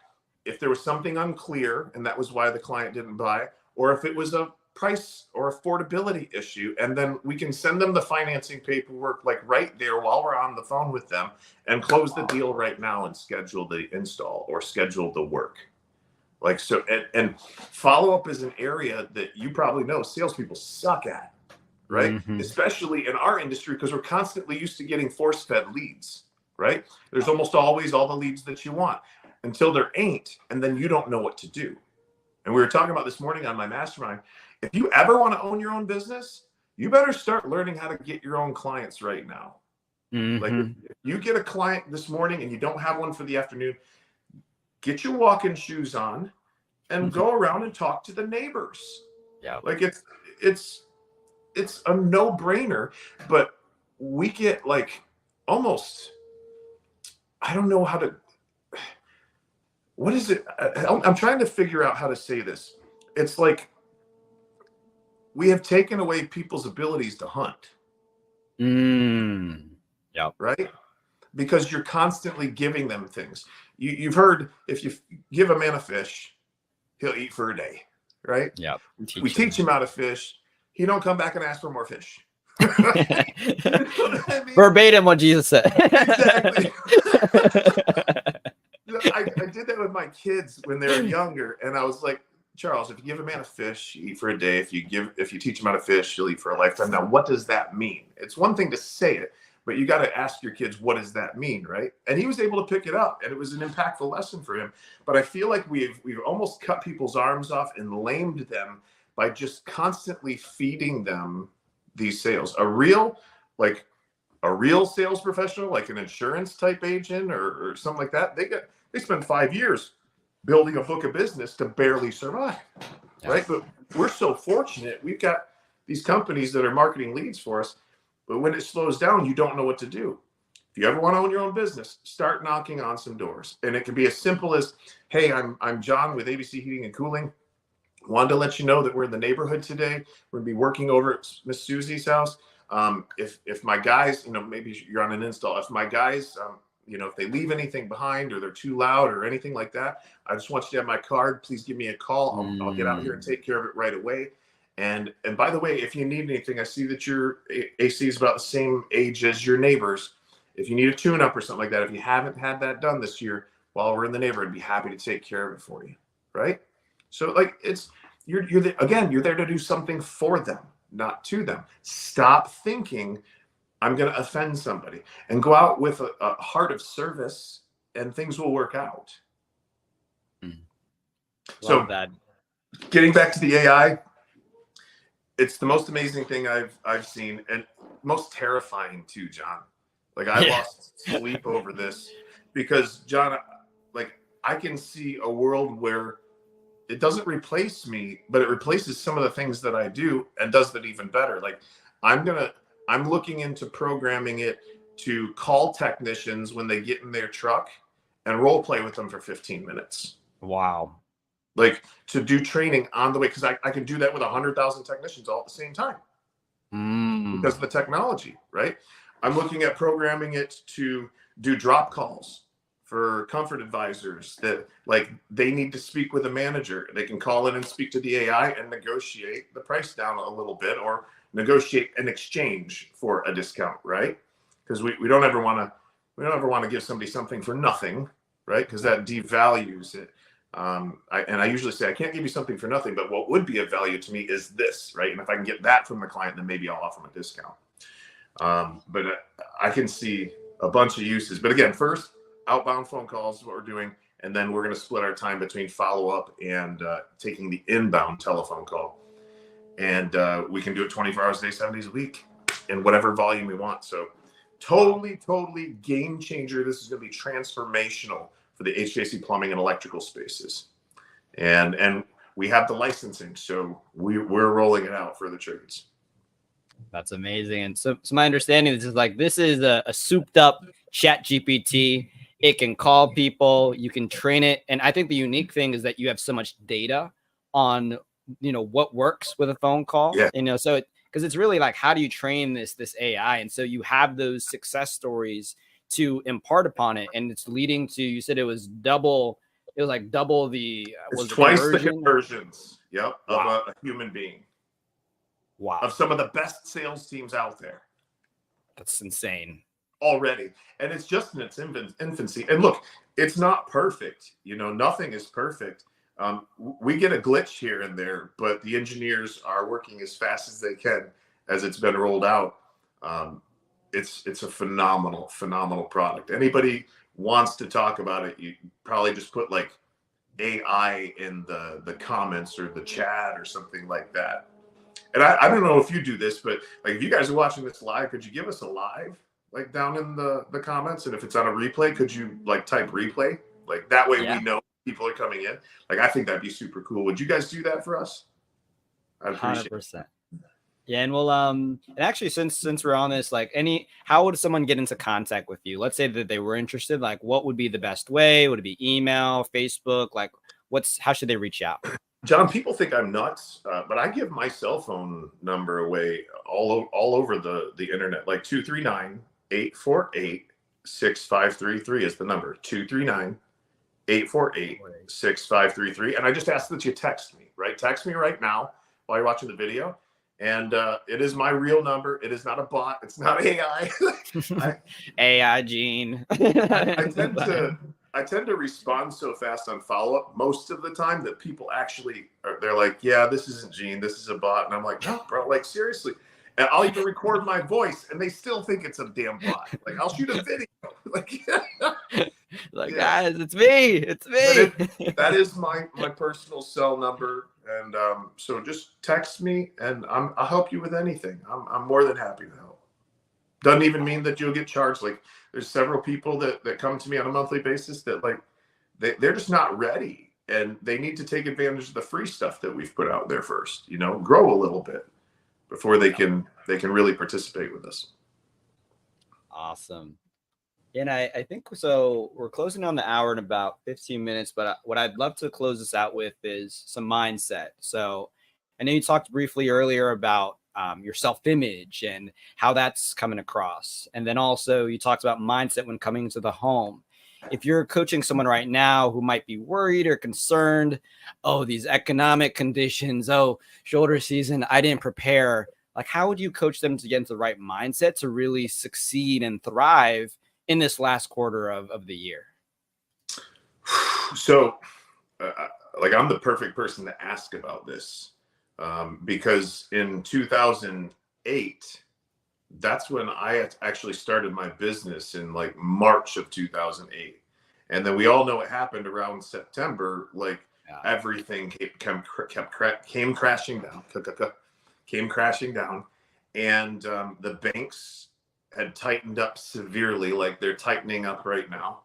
C: if there was something unclear and that was why the client didn't buy, or if it was a price or affordability issue. And then we can send them the financing paperwork right there while we're on the phone with them, and close the deal right now and schedule the install or schedule the work. And follow-up is an area that you probably know salespeople suck at, right? Especially in our industry, because we're constantly used to getting force-fed leads, right? There's almost always all the leads that you want until there ain't, and then you don't know what to do. And we were talking about this morning on my mastermind. If you ever want to own your own business, you better start learning how to get your own clients right now. If you get a client this morning and you don't have one for the afternoon, get your walking shoes on and go around and talk to the neighbors.
B: Yeah.
C: It's a no-brainer, but we get almost, I don't know how to, what is it? I'm trying to figure out how to say this. It's like we have taken away people's abilities to hunt.
B: Yeah.
C: Right? Because you're constantly giving them things. You've heard, if you give a man a fish, he'll eat for a day, right?
B: Yeah.
C: We teach him how to fish. He don't come back and ask for more fish. You know what I mean?
B: Verbatim what Jesus said.
C: Exactly. I did that with my kids when they were younger, and I was like, Charles, if you give a man a fish, you eat for a day. If you teach him how to fish, he'll eat for a lifetime. Now, what does that mean? It's one thing to say it, but you got to ask your kids, what does that mean, right? And he was able to pick it up, and it was an impactful lesson for him. But I feel like we've almost cut people's arms off and lamed them by just constantly feeding them these sales. A real sales professional, like an insurance type agent or something like that, they spend 5 years building a book of business to barely survive, right? But we're so fortunate. We've got these companies that are marketing leads for us, but when it slows down, you don't know what to do. If you ever want to own your own business, start knocking on some doors. And it can be as simple as, hey, I'm John with ABC Heating and Cooling. Wanted to let you know that we're in the neighborhood today. We're gonna be working over at Miss Susie's house. If my guys, maybe you're on an install, if my guys, if they leave anything behind or they're too loud or anything like that, I just want you to have my card. Please give me a call. I'll get out here and take care of it right away. And by the way, if you need anything, I see that your AC is about the same age as your neighbors. If you need a tune-up or something like that, if you haven't had that done this year while we're in the neighborhood, I'd be happy to take care of it for you, right? So you're there to do something for them, not to them. Stop thinking I'm going to offend somebody, and go out with a heart of service, and things will work out. So
B: that.
C: Getting back to the AI, it's the most amazing thing I've seen, and most terrifying too, John. I lost sleep over this because, John, I can see a world where it doesn't replace me, but it replaces some of the things that I do and does that even better. I'm looking into programming it to call technicians when they get in their truck and role play with them for 15 minutes.
B: Wow.
C: Like to do training on the way, because I can do that with 100,000 technicians all at the same time because of the technology, right? I'm looking at programming it to do drop calls for comfort advisors that like they need to speak with a manager. They can call in and speak to the AI and negotiate the price down a little bit or negotiate an exchange for a discount, right? Because we don't ever want to give somebody something for nothing, right? Because that devalues it. I usually say I can't give you something for nothing, but what would be of value to me is this, right? And if I can get that from the client, then maybe I'll offer them a discount. But I can see a bunch of uses. But again, first, outbound phone calls is what we're doing, and then we're going to split our time between follow-up and taking the inbound telephone call. And we can do it 24 hours a day, 7 days a week, in whatever volume we want. So totally game changer. This is going to be transformational for the HVAC plumbing and electrical spaces. And we have the licensing, so we're rolling it out for the trades.
B: That's amazing. And so my understanding is this is a souped up chat GPT. It can call people, you can train it. And I think the unique thing is that you have so much data on, what works with a phone call, so because it's really like, how do you train this AI? And so you have those success stories to impart upon it. And it's leading to, you said it was double the,
C: it's twice the conversions. Yep.
B: Wow.
C: Of a human being.
B: Wow.
C: Of some of the best sales teams out there.
B: That's insane.
C: Already. And it's just in its infancy. And look, it's not perfect. Nothing is perfect. We get a glitch here and there, but the engineers are working as fast as they can as it's been rolled out. It's a phenomenal product. Anybody wants to talk about it, you probably just put like AI in the comments or the chat or something like that. And I don't know if you do this, but like if you guys are watching this live, could you give us a live like down in the comments? And if it's on a replay, could you like type replay? Like that way we know people are coming in. Like I think that'd be super cool. Would you guys do that for us? I'd appreciate
B: 100%. Yeah, and we'll and actually since we're on this, how would someone get into contact with you? Let's say that they were interested, like what would be the best way? Would it be email, Facebook? Like how should they reach out?
C: John, people think I'm nuts, but I give my cell phone number away all over the internet. Like 239-848-6533 is the number. 239-848-6533. And I just ask that you text me, right? Text me right now while you're watching the video. And it is my real number. It is not a bot. It's not AI.
B: AI Gene.
C: I tend to respond so fast on follow-up most of the time that people actually they're like, yeah, this isn't Gene, this is a bot. And I'm like, no, bro, like seriously. And I'll even record my voice and they still think it's a damn bot. Like I'll shoot a video.
B: Guys, it's me. It's me.
C: That is my personal cell number. And so just text me and I'll help you with anything. I'm more than happy to help. Doesn't even mean that you'll get charged. Like there's several people that come to me on a monthly basis that like they're just not ready and they need to take advantage of the free stuff that we've put out there first, grow a little bit before they can really participate with us.
B: Awesome. And I think so we're closing on the hour in about 15 minutes, but what I'd love to close this out with is some mindset. So I know you talked briefly earlier about your self-image and how that's coming across. And then also you talked about mindset when coming to the home. If you're coaching someone right now who might be worried or concerned, these economic conditions, shoulder season, I didn't prepare. Like, how would you coach them to get into the right mindset to really succeed and thrive in this last quarter of the year?
C: So I'm the perfect person to ask about this. Because in 2008, that's when I actually started my business in like March of 2008. And then we all know what happened around September. Everything came crashing down. And the banks had tightened up severely, like they're tightening up right now,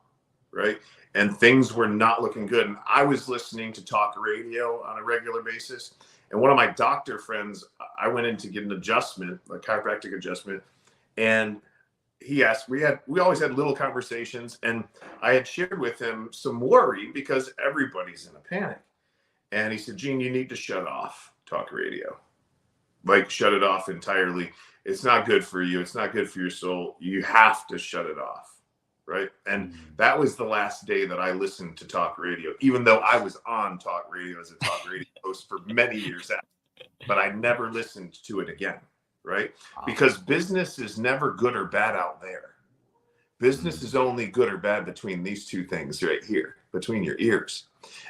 C: right? And things were not looking good. And I was listening to talk radio on a regular basis. And one of my doctor friends, I went in to get an adjustment, a chiropractic adjustment. And he asked, we always had little conversations, and I had shared with him some worry because everybody's in a panic. And he said, Gene, you need to shut off talk radio. Like, shut it off entirely. It's not good for you. It's not good for your soul. You have to shut it off. Right. And that was the last day that I listened to talk radio, even though I was on talk radio as a talk radio host for many years after, but I never listened to it again. Right. Because business is never good or bad out there. Business is only good or bad between these two things right here, between your ears.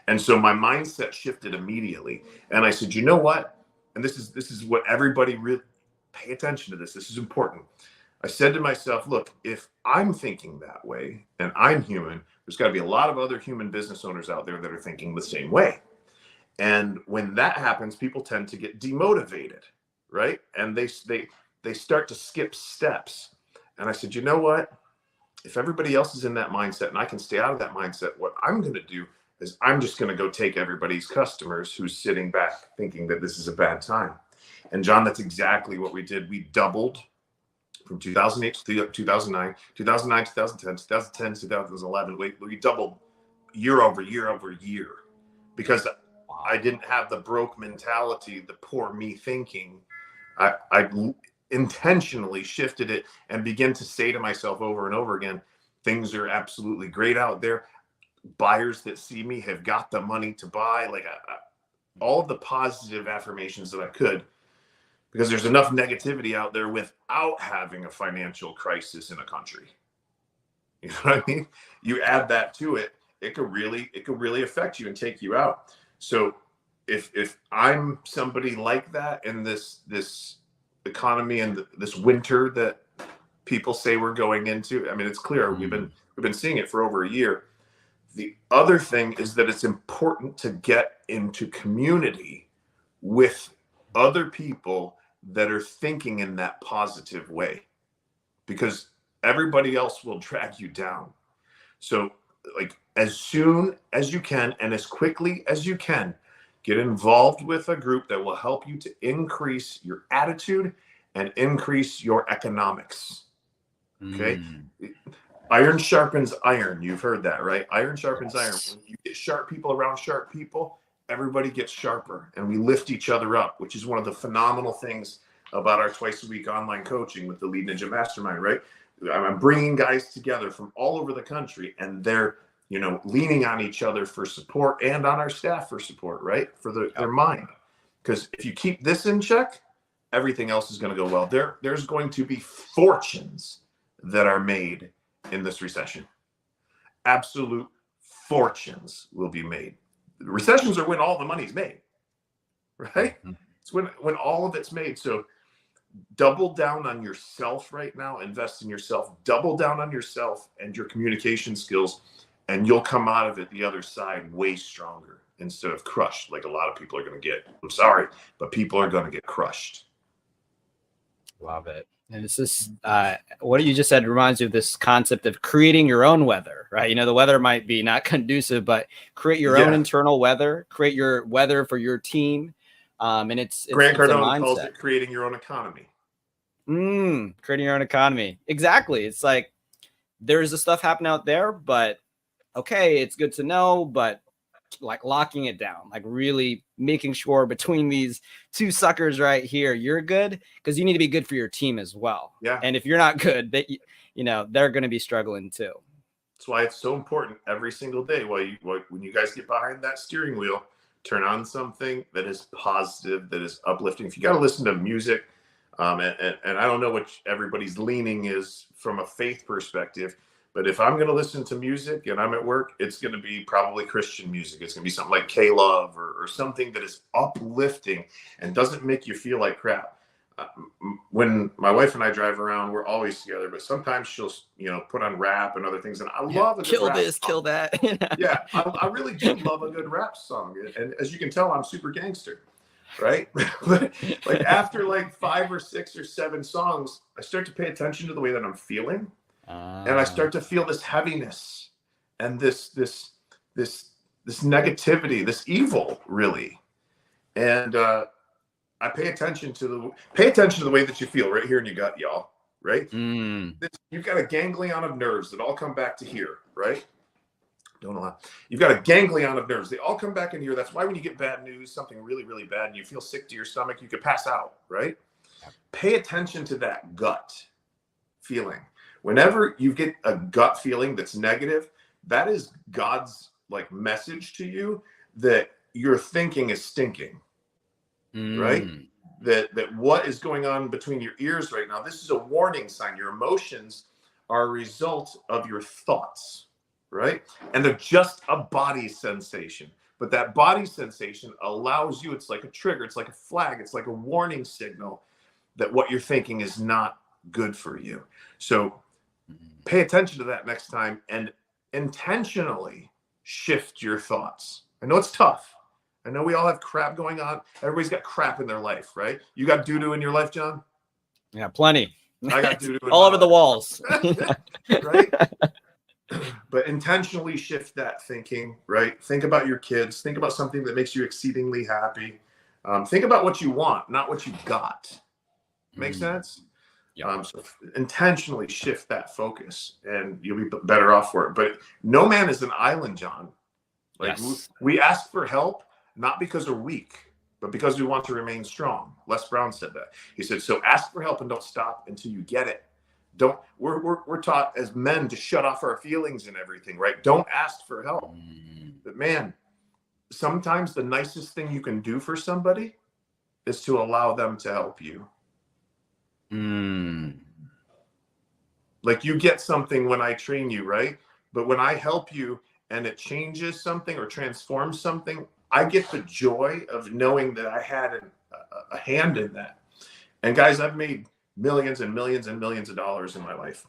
C: And so my mindset shifted immediately. And I said, you know what? And this is what everybody really pay attention to this. This is important. I said to myself, look, if I'm thinking that way and I'm human, there's got to be a lot of other human business owners out there that are thinking the same way. And when that happens, people tend to get demotivated, right? And they start to skip steps. And I said, you know what? If everybody else is in that mindset and I can stay out of that mindset, what I'm going to do is I'm just going to go take everybody's customers who's sitting back thinking that this is a bad time. And John, that's exactly what we did. We doubled from 2008 to 2009, 2009, 2010, 2010, 2011. We doubled year over year over year because I didn't have the broke mentality, the poor me thinking. I intentionally shifted it and began to say to myself over and over again, things are absolutely great out there. Buyers that see me have got the money to buy, like all of the positive affirmations that I could, because there's enough negativity out there without having a financial crisis in a country. You know what I mean? You add that to it, it could really affect you and take you out. So if I'm somebody like that in this economy and this winter that people say we're going into, I mean, it's clear we've been seeing it for over a year. The other thing is that it's important to get into community with other people that are thinking in that positive way, because everybody else will drag you down. So, like, as soon as you can and as quickly as you can, get involved with a group that will help you to increase your attitude and increase your economics. Okay. Iron sharpens iron. You've heard that, right? Iron sharpens iron. When you get sharp people around sharp people, everybody gets sharper and we lift each other up, which is one of the phenomenal things about our twice a week online coaching with the Lead Ninja Mastermind, right? I'm bringing guys together from all over the country, and they're, leaning on each other for support and on our staff for support, right? For their mind. Because if you keep this in check, everything else is going to go well. There's going to be fortunes that are made in this recession. Absolute fortunes will be made. Recessions are when all the money's made, right? It's when all of it's made. So double down on yourself right now, invest in yourself, double down on yourself and your communication skills, and you'll come out of it the other side way stronger instead of crushed like a lot of people are going to get. I'm sorry, but people are going to get crushed.
B: Love it. And it's just what you just said reminds me of this concept of creating your own weather, right? The weather might be not conducive, but create your own internal weather, create your weather for your team. And it's
C: Grant Cardone calls it creating your own economy.
B: Creating your own economy. Exactly. It's like there's the stuff happening out there, but okay, it's good to know, but like locking it down, like really making sure between these two suckers right here, you're good, because you need to be good for your team as well.
C: Yeah.
B: And if you're not good, they're going to be struggling too.
C: That's why it's so important every single day. When you guys get behind that steering wheel, turn on something that is positive, that is uplifting. If you got to listen to music, and I don't know what everybody's leaning is from a faith perspective, but if I'm going to listen to music and I'm at work, it's going to be probably Christian music. It's going to be something like K-Love or something that is uplifting and doesn't make you feel like crap. When my wife and I drive around, we're always together, but sometimes she'll, put on rap and other things. And I love a good
B: kill
C: rap
B: this,
C: song.
B: kill that.
C: Yeah, I really do love a good rap song. And as you can tell, I'm super gangster, right? But like after like 5 or 6 or 7 songs, I start to pay attention to the way that I'm feeling. And I start to feel this heaviness and this negativity, this evil, really. And I pay attention to the way that you feel right here in your gut, y'all. right?
B: Mm.
C: You've got a ganglion of nerves that all come back to here, right? Don't allow. You've got a ganglion of nerves. They all come back in here. That's why when you get bad news, something really, really bad, and you feel sick to your stomach, you could pass out, right? Pay attention to that gut feeling. Whenever you get a gut feeling that's negative, that is God's like message to you that your thinking is stinking, right? That what is going on between your ears right now, this is a warning sign. Your emotions are a result of your thoughts, right? And they're just a body sensation. But that body sensation allows you, it's like a trigger, it's like a flag, it's like a warning signal that what you're thinking is not good for you. So pay attention to that next time and intentionally shift your thoughts. I know it's tough. I know we all have crap going on. Everybody's got crap in their life, right? You got doo-doo in your life, John?
B: Yeah, plenty.
C: I got doo-doo in
B: all
C: my
B: over the
C: life.
B: walls.
C: Right? But intentionally shift that thinking, right? Think about your kids. Think about something that makes you exceedingly happy. Think about what you want, not what you got. Make sense?
B: Yeah.
C: So intentionally shift that focus and you'll be better off for it. But no man is an island, John. Like
B: Yes.
C: we ask for help, not because we're weak, but because we want to remain strong. Les Brown said that. He said, so ask for help and don't stop until you get it. We're taught as men to shut off our feelings and everything, right? Don't ask for help. But man, sometimes the nicest thing you can do for somebody is to allow them to help you. Like you get something when I train you, right? But when I help you and it changes something or transforms something, I get the joy of knowing that I had a hand in that. And guys, I've made millions and millions and millions of dollars in my life.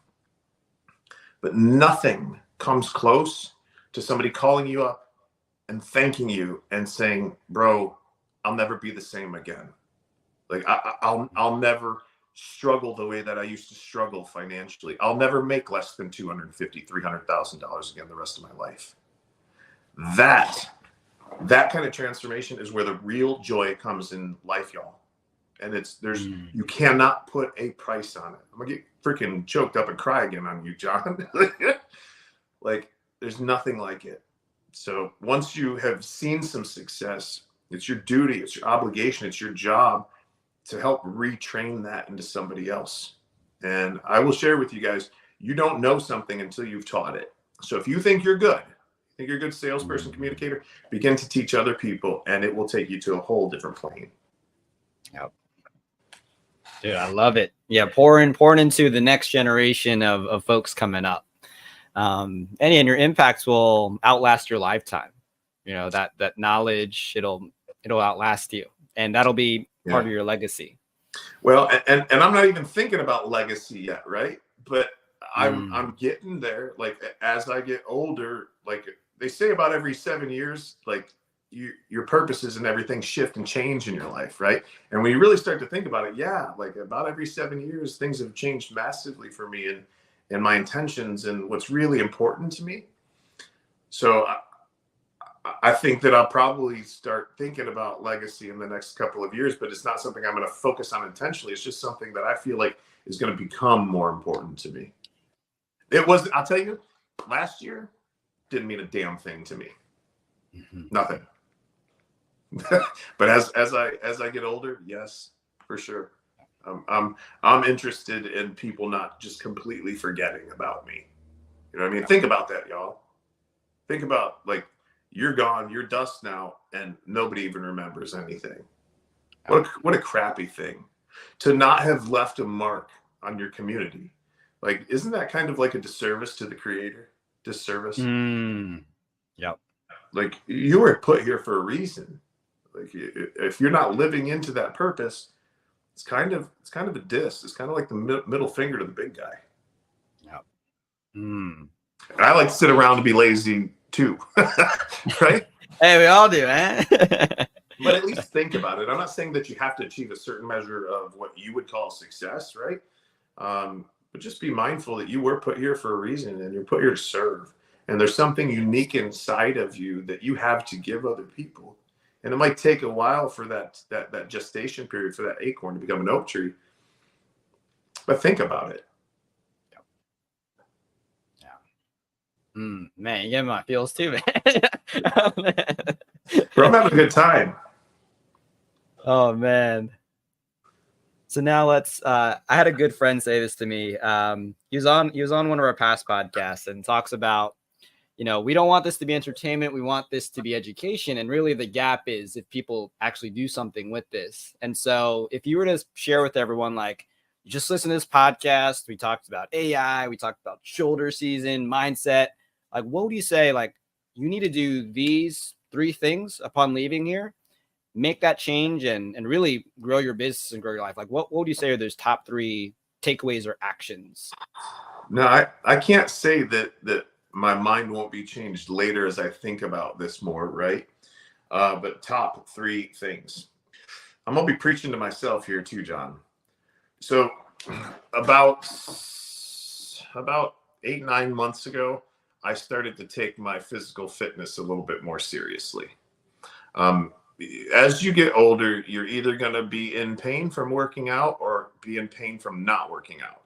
C: But nothing comes close to somebody calling you up and thanking you and saying, bro, I'll never be the same again. Like I'll never struggle the way that I used to struggle financially. I'll never make less than $250,000, $300,000 again the rest of my life. That kind of transformation is where the real joy comes in life, y'all. And you cannot put a price on it. I'm gonna get freaking choked up and cry again on you, John. Like there's nothing like it. So once you have seen some success, it's your duty, it's your obligation, it's your job to help retrain that into somebody else. And I will share with you guys, you don't know something until you've taught it. So if you think you're good, think you're a good salesperson, communicator, begin to teach other people and it will take you to a whole different plane.
B: Yep. Dude, I love it. Yeah, pouring into the next generation of folks coming up. And your impacts will outlast your lifetime. You know, that knowledge, it'll outlast you. And that'll be part of your legacy.
C: Well, and I'm not even thinking about legacy yet, right? But I'm getting there. Like as I get older, like they say about every 7 years, like your purposes and everything shift and change in your life, right? And when you really start to think about it, like about every 7 years, things have changed massively for me and my intentions and what's really important to me. So I think that I'll probably start thinking about legacy in the next couple of years, but it's not something I'm going to focus on intentionally. It's just something that I feel like is going to become more important to me. I'll tell you, last year didn't mean a damn thing to me. Nothing. But as I get older, yes, for sure. I'm interested in people not just completely forgetting about me. You know what I mean? Think about that, y'all. Think about like, you're gone, you're dust now, and nobody even remembers anything. What a crappy thing to not have left a mark on your community. Like, isn't that kind of like a disservice to the Creator? Disservice.
B: Yep.
C: Like you were put here for a reason. Like if you're not living into that purpose, it's kind of a diss. It's kind of like the middle finger to the big guy.
B: Yep.
C: And I like to sit around and be lazy too, right?
B: Hey, we all do, man.
C: But at least think about it. I'm not saying that you have to achieve a certain measure of what you would call success, right? But just be mindful that you were put here for a reason and you're put here to serve. And there's something unique inside of you that you have to give other people. And it might take a while for that gestation period for that acorn to become an oak tree. But think about it.
B: Man, you get my feels too, man.
C: Bro, I'm having a good time.
B: Oh man. So now I had a good friend say this to me. He was on one of our past podcasts and talks about, we don't want this to be entertainment. We want this to be education. And really the gap is if people actually do something with this. And so if you were to share with everyone, like, you just listen to this podcast, we talked about AI, we talked about shoulder season, mindset. Like, what would you say? Like, you need to do these 3 things upon leaving here, make that change and really grow your business and grow your life. Like, what would you say are those top 3 takeaways or actions?
C: No, I can't say that my mind won't be changed later as I think about this more, right? But top 3 things. I'm going to be preaching to myself here too, John. So about 8-9 months ago, I started to take my physical fitness a little bit more seriously. As you get older, you're either going to be in pain from working out or be in pain from not working out.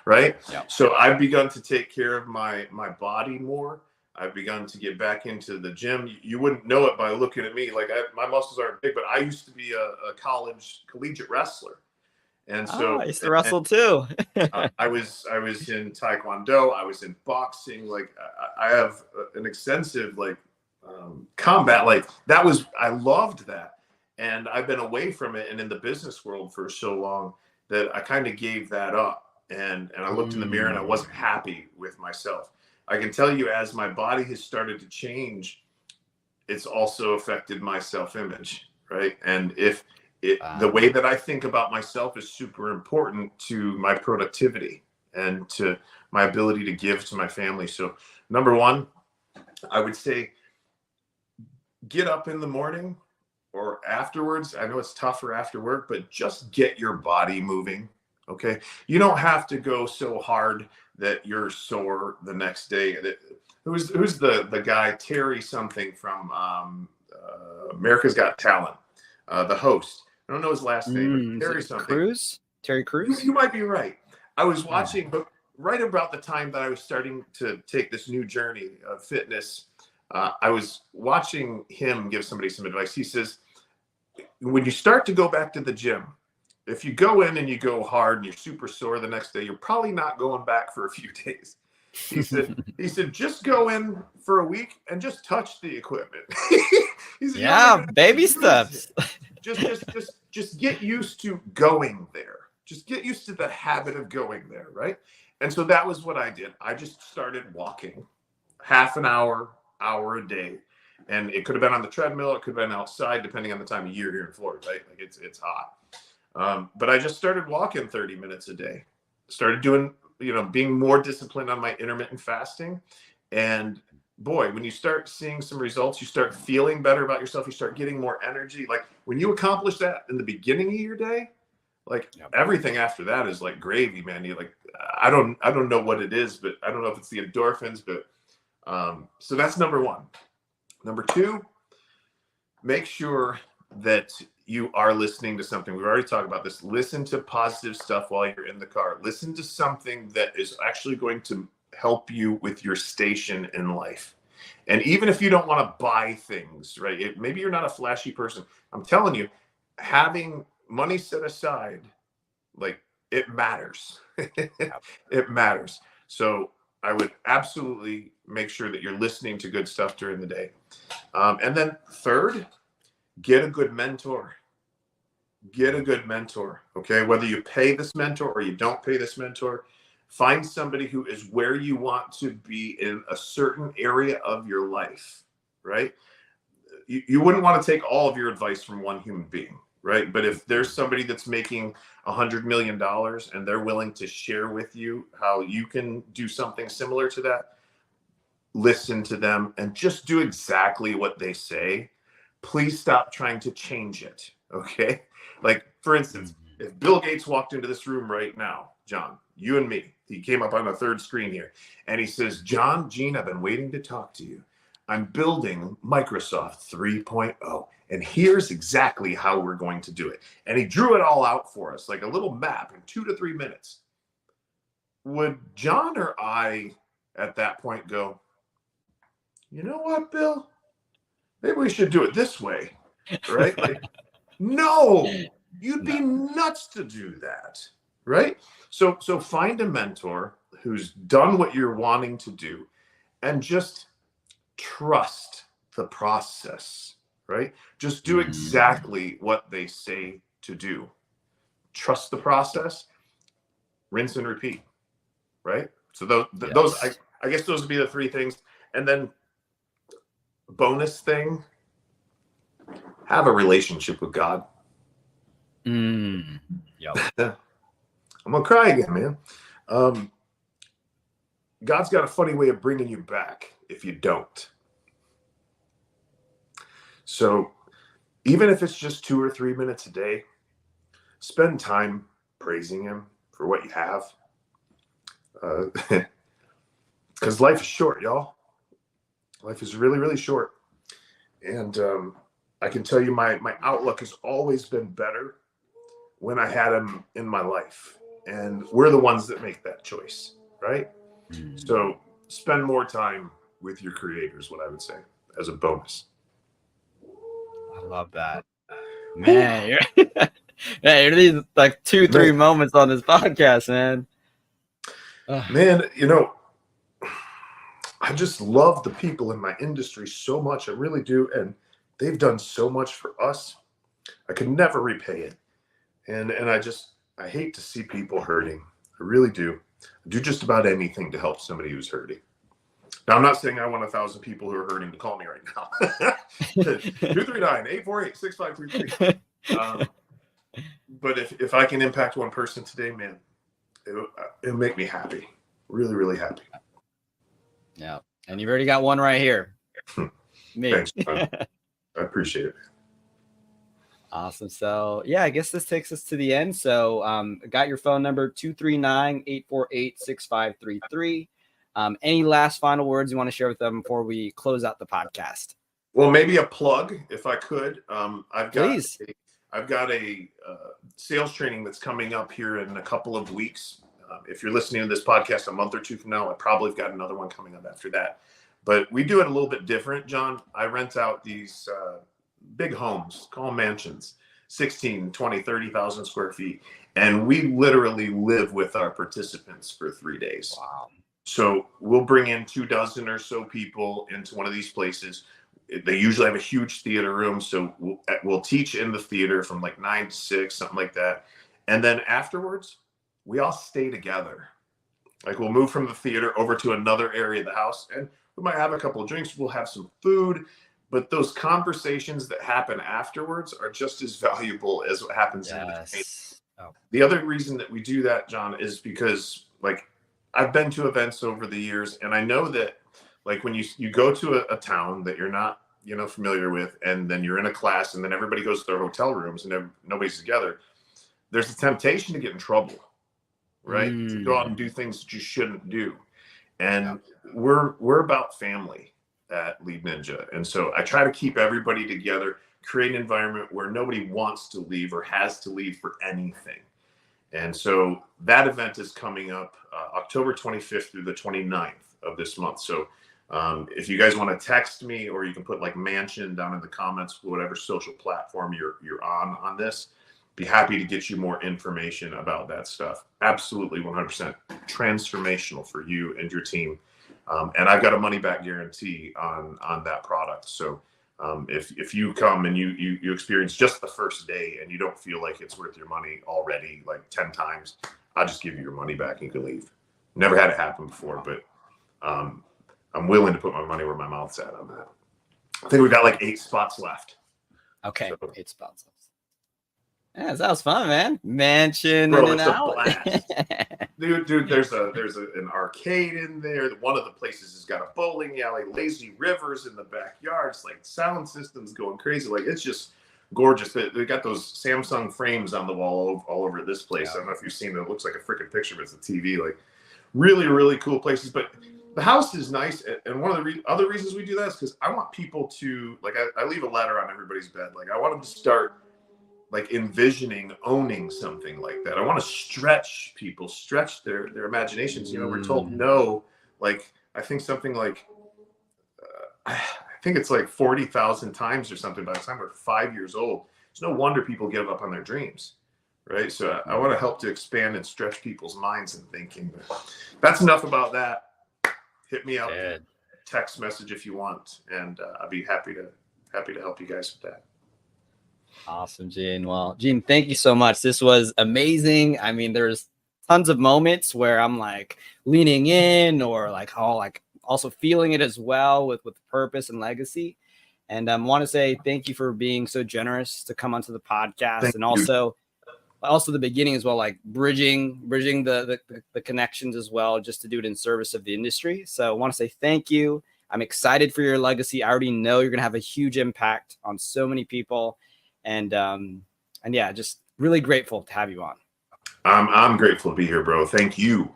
C: Right?
B: Yeah.
C: So I've begun to take care of my body more. I've begun to get back into the gym. You wouldn't know it by looking at me. Like, my muscles aren't big, but I used to be a collegiate wrestler. And so
B: I used to wrestle too.
C: I was in Taekwondo. I was in boxing. Like, I have an extensive combat. Like, I loved that. And I've been away from it and in the business world for so long that I kind of gave that up. And I looked in the mirror and I wasn't happy with myself. I can tell you, as my body has started to change, it's also affected my self-image, right? And the way that I think about myself is super important to my productivity and to my ability to give to my family. So number 1, I would say, get up in the morning or afterwards. I know it's tougher after work, but just get your body moving. Okay. You don't have to go so hard that you're sore the next day. Who's the guy, Terry something from America's Got Talent, the host. I don't know his last name, but Terry something.
B: Terry Crews?
C: You might be right. I was watching, but right about the time that I was starting to take this new journey of fitness, I was watching him give somebody some advice. He says, when you start to go back to the gym, if you go in and you go hard and you're super sore the next day, you're probably not going back for a few days. He said, just go in for a week and just touch the equipment. He said,
B: baby steps.
C: Just get used to going there. Just get used to the habit of going there, right? And so that was what I did. I just started walking half an hour a day. And it could have been on the treadmill. It could have been outside, depending on the time of year here in Florida, right? Like, it's hot. But I just started walking 30 minutes a day. Started doing, being more disciplined on my intermittent fasting. And boy, when you start seeing some results, you start feeling better about yourself. You start getting more energy. Like, when you accomplish that in the beginning of your day, like, everything after that is like gravy, man. You I don't know what it is, but I don't know if it's the endorphins, but so that's number 1. Number 2, make sure that you are listening to something. We've already talked about this. Listen to positive stuff while you're in the car. Listen to something that is actually going to help you with your station in life. And even if you don't want to buy things, right? Maybe you're not a flashy person. I'm telling you, having money set aside, like, it matters. It matters. So I would absolutely make sure that you're listening to good stuff during the day. And then 3rd, get a good mentor. Get a good mentor. Okay. Whether you pay this mentor or you don't pay this mentor, find somebody who is where you want to be in a certain area of your life, right? You wouldn't want to take all of your advice from one human being, right? But if there's somebody that's making $100 million and they're willing to share with you how you can do something similar to that, listen to them and just do exactly what they say. Please stop trying to change it. Okay. Like, for instance, if Bill Gates walked into this room right now, John, you and me, he came up on the 3rd screen here and he says, Gene, I've been waiting to talk to you. I'm building Microsoft 3.0 And here's exactly how we're going to do it. And he drew it all out for us, like a little map in 2 to 3 minutes. Would John or I at that point go, you know what, Bill? Maybe we should do it this way, right? Like, no, you'd be nuts to do that, right? So find a mentor who's done what you're wanting to do and just trust the process, right? Just do exactly what they say to do. Trust the process, rinse and repeat, right? So those I guess those would be the 3 things. And then bonus thing, have a relationship with God.
B: Yep.
C: I'm gonna cry again, man. God's got a funny way of bringing you back if you don't. So even if it's just 2 or 3 minutes a day, spend time praising him for what you have. Because life is short, y'all. Life is really, really short. And I can tell you my outlook has always been better when I had him in my life. And we're the ones that make that choice, right? So spend more time with your creator is what I would say as a bonus.
B: I love that. Man, you're these like 2-3 moments on this podcast, man.
C: Man, you know, I just love the people in my industry so much. I really do. And they've done so much for us. I could never repay it. And I hate to see people hurting. I really do. I do just about anything to help somebody who's hurting. Now, I'm not saying I want 1,000 people who are hurting to call me right now. 239-848-6533. But if I can impact one person today, man, it'll make me happy. Really, really happy.
B: Yeah. And you've already got one right here. Me.
C: Thanks, man. I appreciate it.
B: Awesome. So yeah, I guess this takes us to the end. So got your phone number 239-848-6533. Any last final words you want to share with them before we close out the podcast?
C: Well, maybe a plug, if I could. I've got a sales training that's coming up here in a couple of weeks. If you're listening to this podcast a month or 2 from now, I probably have got another one coming up after that. But we do it a little bit different, John. I rent out these big homes, call them mansions, 16, 20, 30,000 square feet. And we literally live with our participants for 3 days.
B: Wow.
C: So we'll bring in 24 or so people into one of these places. They usually have a huge theater room. So we'll teach in the theater from like 9 to 6, something like that. And then afterwards, we all stay together. Like we'll move from the theater over to another area of the house and we might have a couple of drinks. We'll have some food, but those conversations that happen afterwards are just as valuable as what happens in between. The other reason that we do that, John, is because like I've been to events over the years and I know that like when you go to a town that you're not, familiar with, and then you're in a class and then everybody goes to their hotel rooms and nobody's together, there's a temptation to get in trouble, right? To go out and do things that you shouldn't do. And we're about family at Lead Ninja. And so I try to keep everybody together, create an environment where nobody wants to leave or has to leave for anything. And so that event is coming up October 25th through the 29th of this month. So if you guys want to text me, or you can put like mansion down in the comments, whatever social platform you're on this, be happy to get you more information about that stuff. Absolutely 100% transformational for you and your team. And I've got a money back guarantee on that product. So if you come and you experience just the first day and you don't feel like it's worth your money already, like 10 times, I'll just give you your money back and you can leave. Never had it happen before, but I'm willing to put my money where my mouth's at on that. I think we've got like 8 spots left.
B: Okay, so, 8 spots left. Yeah, that was fun, man. Mansion
C: Bro,
B: in and
C: it's
B: out.
C: A blast. dude, there's an arcade in there. One of the places has got a bowling alley, lazy rivers in the backyards, like sound systems going crazy. Like it's just gorgeous. They got those Samsung frames on the wall all over this place. Yeah. I don't know if you've seen it. It looks like a freaking picture, but it's a TV. Like really, really cool places. But The house is nice, and one of the other reasons we do that is because I want people to, like, I leave a letter on everybody's bed. Like, I want them to start, like, envisioning owning something like that. I want to stretch people, stretch their imaginations. You know, we're told no, like, I think something like, I think it's like 40,000 times or something by the time we're 5 years old. It's no wonder people give up on their dreams, right? So I want to help to expand and stretch people's minds and thinking. That's enough about that. Hit me up, text message if you want, and I'd be happy to help you guys with that.
B: Awesome, Gene. Well, Gene, thank you so much. This was amazing. I mean, there's tons of moments where I'm like leaning in, or like also feeling it as well with purpose and legacy. And I want to say thank you for being so generous to come onto the podcast. Thank you. Also the beginning as well, like bridging the connections as well, just to do it in service of the industry. So I want to say thank you. I'm excited for your legacy. I already know you're going to have a huge impact on so many people. And yeah, just really grateful to have you on.
C: I'm grateful to be here, bro. Thank you.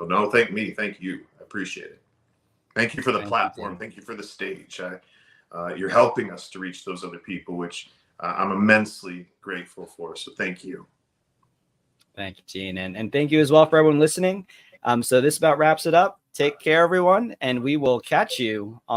C: No, thank me. Thank you. I appreciate it. Thank you for the platform. Thank you for the stage. You're helping us to reach those other people, which I'm immensely grateful for. So thank you.
B: Thank you, Gene. And thank you as well for everyone listening. So this about wraps it up. Take care, everyone, and we will catch you on